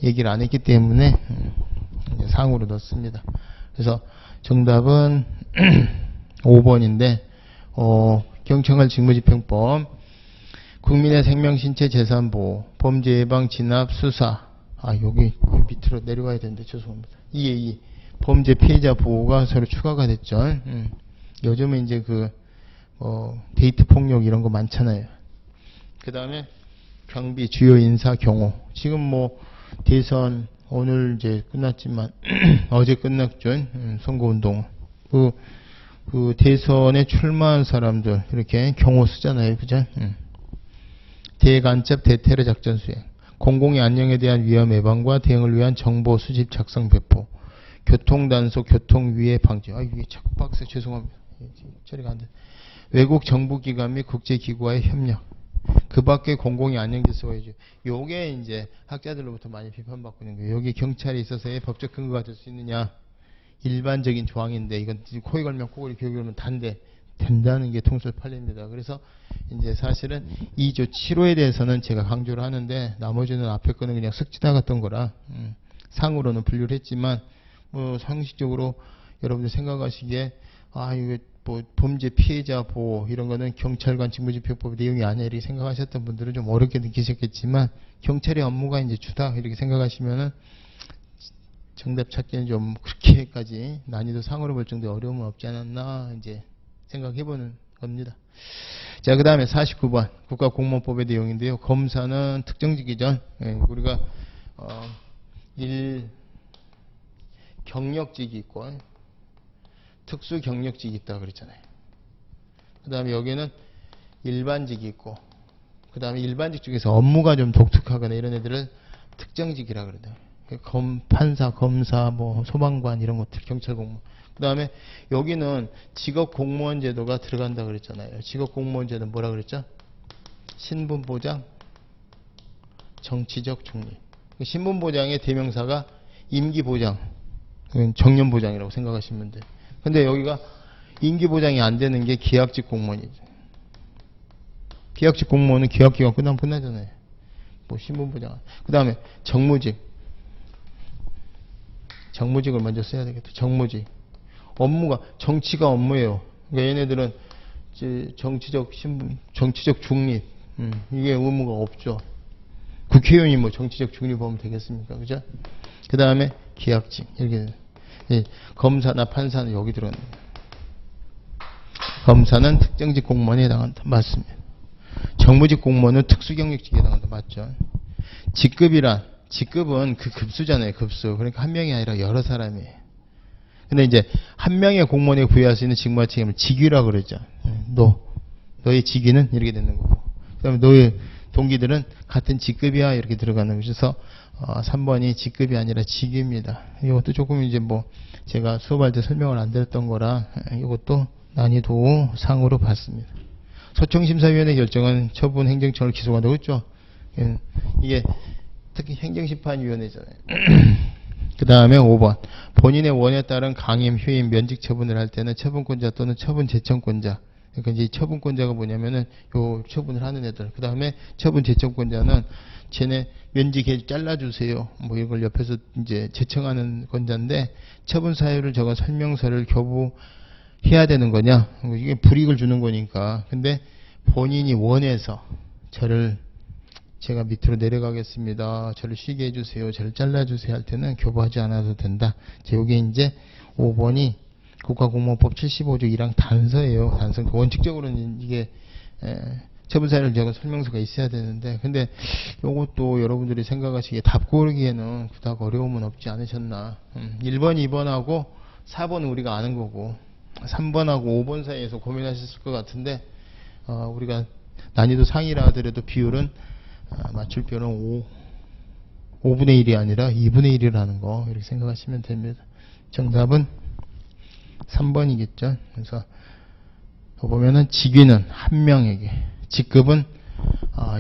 얘기를 안 했기 때문에 상으로 넣습니다. 그래서 정답은 5번인데 경찰관 직무집행법 국민의 생명, 신체, 재산 보호, 범죄 예방, 진압, 수사. 여기 밑으로 내려가야 되는데 죄송합니다. 2에2 범죄 피해자 보호가 새로 추가가 됐죠. 요즘에 이제 데이트 폭력 이런 거 많잖아요. 그 다음에 경비, 주요 인사 경호. 지금 뭐 대선 오늘 이제 끝났지만 어제 끝났죠. 선거운동. 그 대선에 출마한 사람들 이렇게 경호 쓰잖아요. 그죠? 대간첩 대테러 작전 수행, 공공의 안녕에 대한 위험 예방과 대응을 위한 정보 수집 작성 배포, 교통단속 교통위해 방지. 이게 자꾸 빡세 죄송합니다. 처리가 안 돼. 외국 정부기관 및 국제기구와의 협력. 그 밖에 공공의 안녕 질서가 있죠. 요게 이제 학자들로부터 많이 비판받고 있는 거예요. 여기 경찰에 있어서의 법적 근거가 될 수 있느냐. 일반적인 조항인데 이건 코에 걸면 코골이 기억이 걸면 단데 된다는 게 통설 판례입니다. 그래서 이제 사실은 2조 7호에 대해서는 제가 강조를 하는데 나머지는 앞에 거는 그냥 쓱 지나갔던 거라 상으로는 분류를 했지만 뭐 상식적으로 여러분들 생각하시기에 이거 뭐 범죄 피해자 보호 이런 거는 경찰관 직무집행법 내용이 아니야 이렇게 생각하셨던 분들은 좀 어렵게 느끼셨겠지만 경찰의 업무가 이제 주다 이렇게 생각하시면은 정답 찾기는 좀 그렇게까지 난이도 상으로 볼 정도의 어려움은 없지 않았나 이제 생각해보는 겁니다. 자, 그 다음에 49번 국가공무원법의 내용인데요. 검사는 특정직이죠. 우리가 경력직이 있고 특수 경력직이 있다 그랬잖아요. 그 다음에 여기는 일반직이 있고 그 다음에 일반직 중에서 업무가 좀 독특하거나 이런 애들을 특정직이라 그러더라고요. 판사, 검사, 뭐 소방관 이런 것들, 경찰 공무원. 그 다음에 여기는 직업 공무원 제도가 들어간다 그랬잖아요. 직업 공무원 제도는 뭐라 그랬죠? 신분 보장, 정치적 중립. 신분 보장의 대명사가 임기 보장, 정년 보장이라고 생각하시면 돼요. 근데 여기가 임기 보장이 안 되는 게 계약직 공무원이죠. 계약직 공무원은 계약기간 끝나면 끝나잖아요. 뭐 신분 보장. 그 다음에 정무직. 정무직을 먼저 써야 되겠다. 정무직. 업무가 정치가 업무예요. 그러니까 얘네들은 정치적 신분, 정치적 중립, 이게 의무가 없죠. 국회의원이 뭐 정치적 중립 보면 되겠습니까? 그죠? 그 다음에 계약직, 이렇게. 예, 검사나 판사는 여기 들어가는 거예요. 검사는 특정직 공무원에 해당한다. 맞습니다. 정무직 공무원은 특수경력직에 해당한다. 맞죠? 직급은 그 급수잖아요. 급수. 그러니까 한 명이 아니라 여러 사람이에요. 근데 이제 한 명의 공무원에 부여할 수 있는 직무와 책임을 직위라고 그러죠. 너의 직위는 이렇게 되는 거고. 그 다음에 너의 동기들은 같은 직급이야. 이렇게 들어가는 거죠. 그래서 3번이 직급이 아니라 직위입니다. 이것도 조금 이제 뭐 제가 수업할 때 설명을 안 드렸던 거라 이것도 난이도 상으로 봤습니다. 소청심사위원회 결정은 처분 행정처를 기소한다고 했죠. 이게 특히 행정심판위원회잖아요. 그 다음에 5번. 본인의 원에 따른 강임, 휴임, 면직 처분을 할 때는 처분권자 또는 처분 제청권자. 그러니까 이제 처분권자가 뭐냐면은 요 처분을 하는 애들. 그 다음에 처분 제청권자는 쟤네 면직해 잘라주세요. 뭐 이걸 옆에서 이제 제청하는 권자인데 처분 사유를 적은 설명서를 교부해야 되는 거냐? 이게 불이익을 주는 거니까. 근데 본인이 원해서 제가 밑으로 내려가겠습니다. 저를 쉬게 해주세요. 저를 잘라주세요. 할 때는 교부하지 않아도 된다. 여기 이제 5번이 국가공무원법 75조 1항 단서예요. 단서. 원칙적으로는 이게 처분사유를 적은 설명서가 있어야 되는데, 근데 이것도 여러분들이 생각하시기에 답 고르기에는 그닥 어려움은 없지 않으셨나. 1번, 2번하고 4번은 우리가 아는 거고 3번하고 5번 사이에서 고민하셨을 것 같은데, 우리가 난이도 상이라 하더라도 비율은 맞출 비율은 5분의 1이 아니라 2분의 1이라는 거 이렇게 생각하시면 됩니다. 정답은 3번이겠죠. 그래서 보면은 직위는 한 명에게, 직급은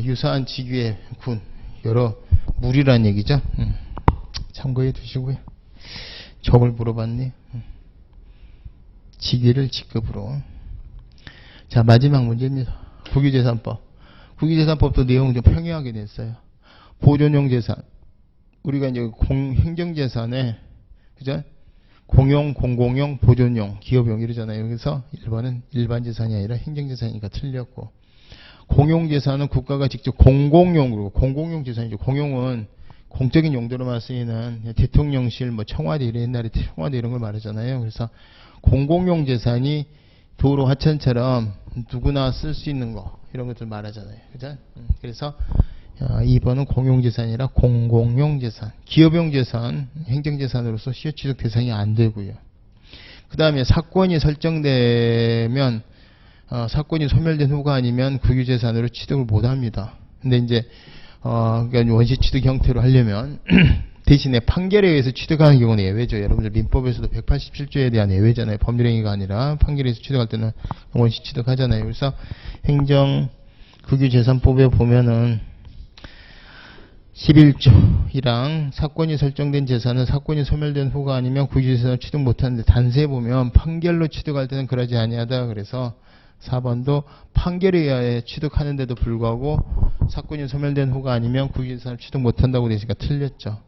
유사한 직위의 군, 여러 무리란 얘기죠. 참고해 두시고요. 저걸 물어봤니? 직위를 직급으로. 자, 마지막 문제입니다. 국유재산법. 국유재산법도 내용 좀 평이하게 냈어요. 보존용 재산. 우리가 이제 행정재산에, 그죠? 공용, 공공용, 보존용, 기업용 이러잖아요. 그래서 1번은 일반 재산이 아니라 행정재산이니까 틀렸고. 공용재산은 국가가 직접 공공용으로, 공공용 재산이죠. 공용은 공적인 용도로만 쓰이는 대통령실, 뭐 청와대, 옛날에 청와대 이런 걸 말하잖아요. 그래서 공공용 재산이 도로, 하천처럼 누구나 쓸 수 있는 거, 이런 것들 말하잖아요. 그죠? 그래서 2번은 공용재산이라 공공용 재산. 기업용 재산, 행정재산으로서 시효취득 대상이 안 되고요. 그 다음에 사건이 설정되면, 사건이 소멸된 후가 아니면 국유재산으로 취득을 못 합니다. 근데 이제, 그러니까 원시취득 형태로 하려면, 대신에 판결에 의해서 취득하는 경우는 예외죠. 여러분들 민법에서도 187조에 대한 예외잖아요. 법률행위가 아니라 판결에 의해서 취득할 때는 원시 취득하잖아요. 그래서 행정 국유재산법에 보면은 11조이랑 사건이 설정된 재산은 사건이 소멸된 후가 아니면 국유재산을 취득 못하는데, 단서에 보면 판결로 취득할 때는 그러지 아니하다. 그래서 4번도 판결에 의하여 취득하는데도 불구하고 사건이 소멸된 후가 아니면 국유재산을 취득 못한다고 되니까 틀렸죠.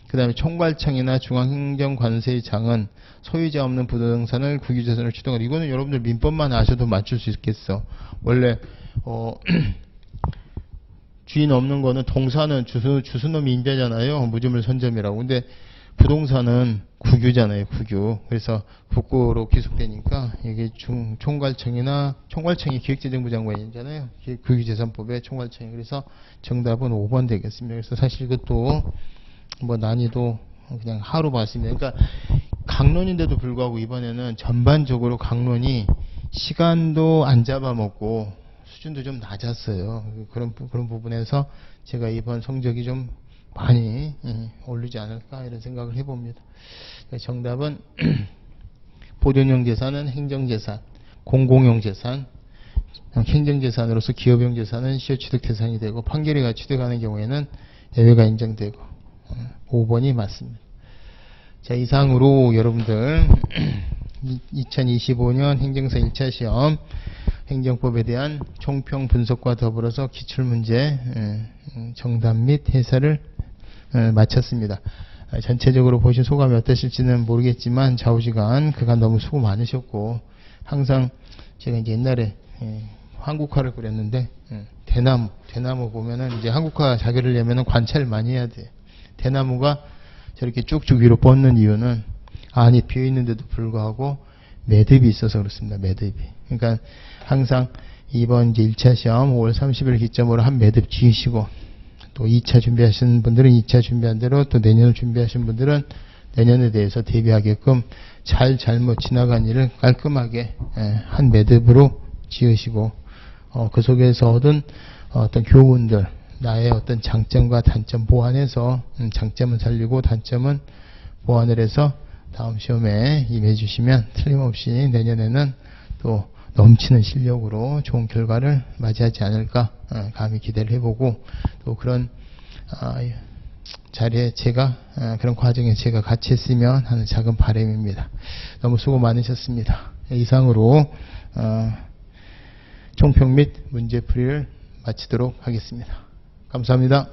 그 다음에 총괄청이나 중앙행정관세청은 소유자 없는 부동산을 국유재산으로 취득하다. 이거는 여러분들 민법만 아셔도 맞출 수 있겠어. 원래 주인 없는 거는, 동사는 주수놈이 임대잖아요. 무주물 선점이라고. 근데 부동산은 국유잖아요. 국유. 그래서 국고로 귀속되니까 이게 총괄청이 기획재정부 장관이잖아요. 국유재산법의 총괄청이. 그래서 정답은 5번 되겠습니다. 그래서 사실 이것도 뭐 난이도 그냥 하루 봤습니다. 그러니까 강론인데도 불구하고 이번에는 전반적으로 강론이 시간도 안 잡아먹고 수준도 좀 낮았어요. 그런 부분에서 제가 이번 성적이 좀 많이 오르지 않을까 이런 생각을 해봅니다. 정답은 보존용 재산은 행정재산, 공공용 재산, 행정재산으로서 기업용 재산은 시효취득 대상이 되고, 판결이 취득하는 경우에는 예외가 인정되고, 5번이 맞습니다. 자, 이상으로 여러분들 2025년 행정사 1차 시험 행정법에 대한 총평 분석과 더불어서 기출문제 정답 및 해설을 마쳤습니다. 전체적으로 보신 소감이 어떠실지는 모르겠지만 좌우지간 그간 너무 수고 많으셨고, 항상 제가 이제 옛날에 한국화를 그렸는데 대나무 보면은 이제 한국화 자기를 내면은 관찰을 많이 해야 돼. 대나무가 저렇게 쭉쭉 위로 뻗는 이유는 안이 비어 있는데도 불구하고 매듭이 있어서 그렇습니다. 매듭이. 그러니까 항상 이번 이제 1차 시험 5월 30일 기점으로 한 매듭 지으시고, 또 2차 준비하시는 분들은 2차 준비한 대로, 또 내년을 준비하시는 분들은 내년에 대해서 대비하게끔 잘못 지나간 일을 깔끔하게 한 매듭으로 지으시고, 그 속에서 얻은 어떤 교훈들, 나의 어떤 장점과 단점 보완해서 장점은 살리고 단점은 보완을 해서 다음 시험에 임해 주시면 틀림없이 내년에는 또 넘치는 실력으로 좋은 결과를 맞이하지 않을까 감히 기대를 해보고, 또 그런 자리에 제가 그런 과정에 제가 같이 했으면 하는 작은 바람입니다. 너무 수고 많으셨습니다. 이상으로 총평 및 문제풀이를 마치도록 하겠습니다. 감사합니다.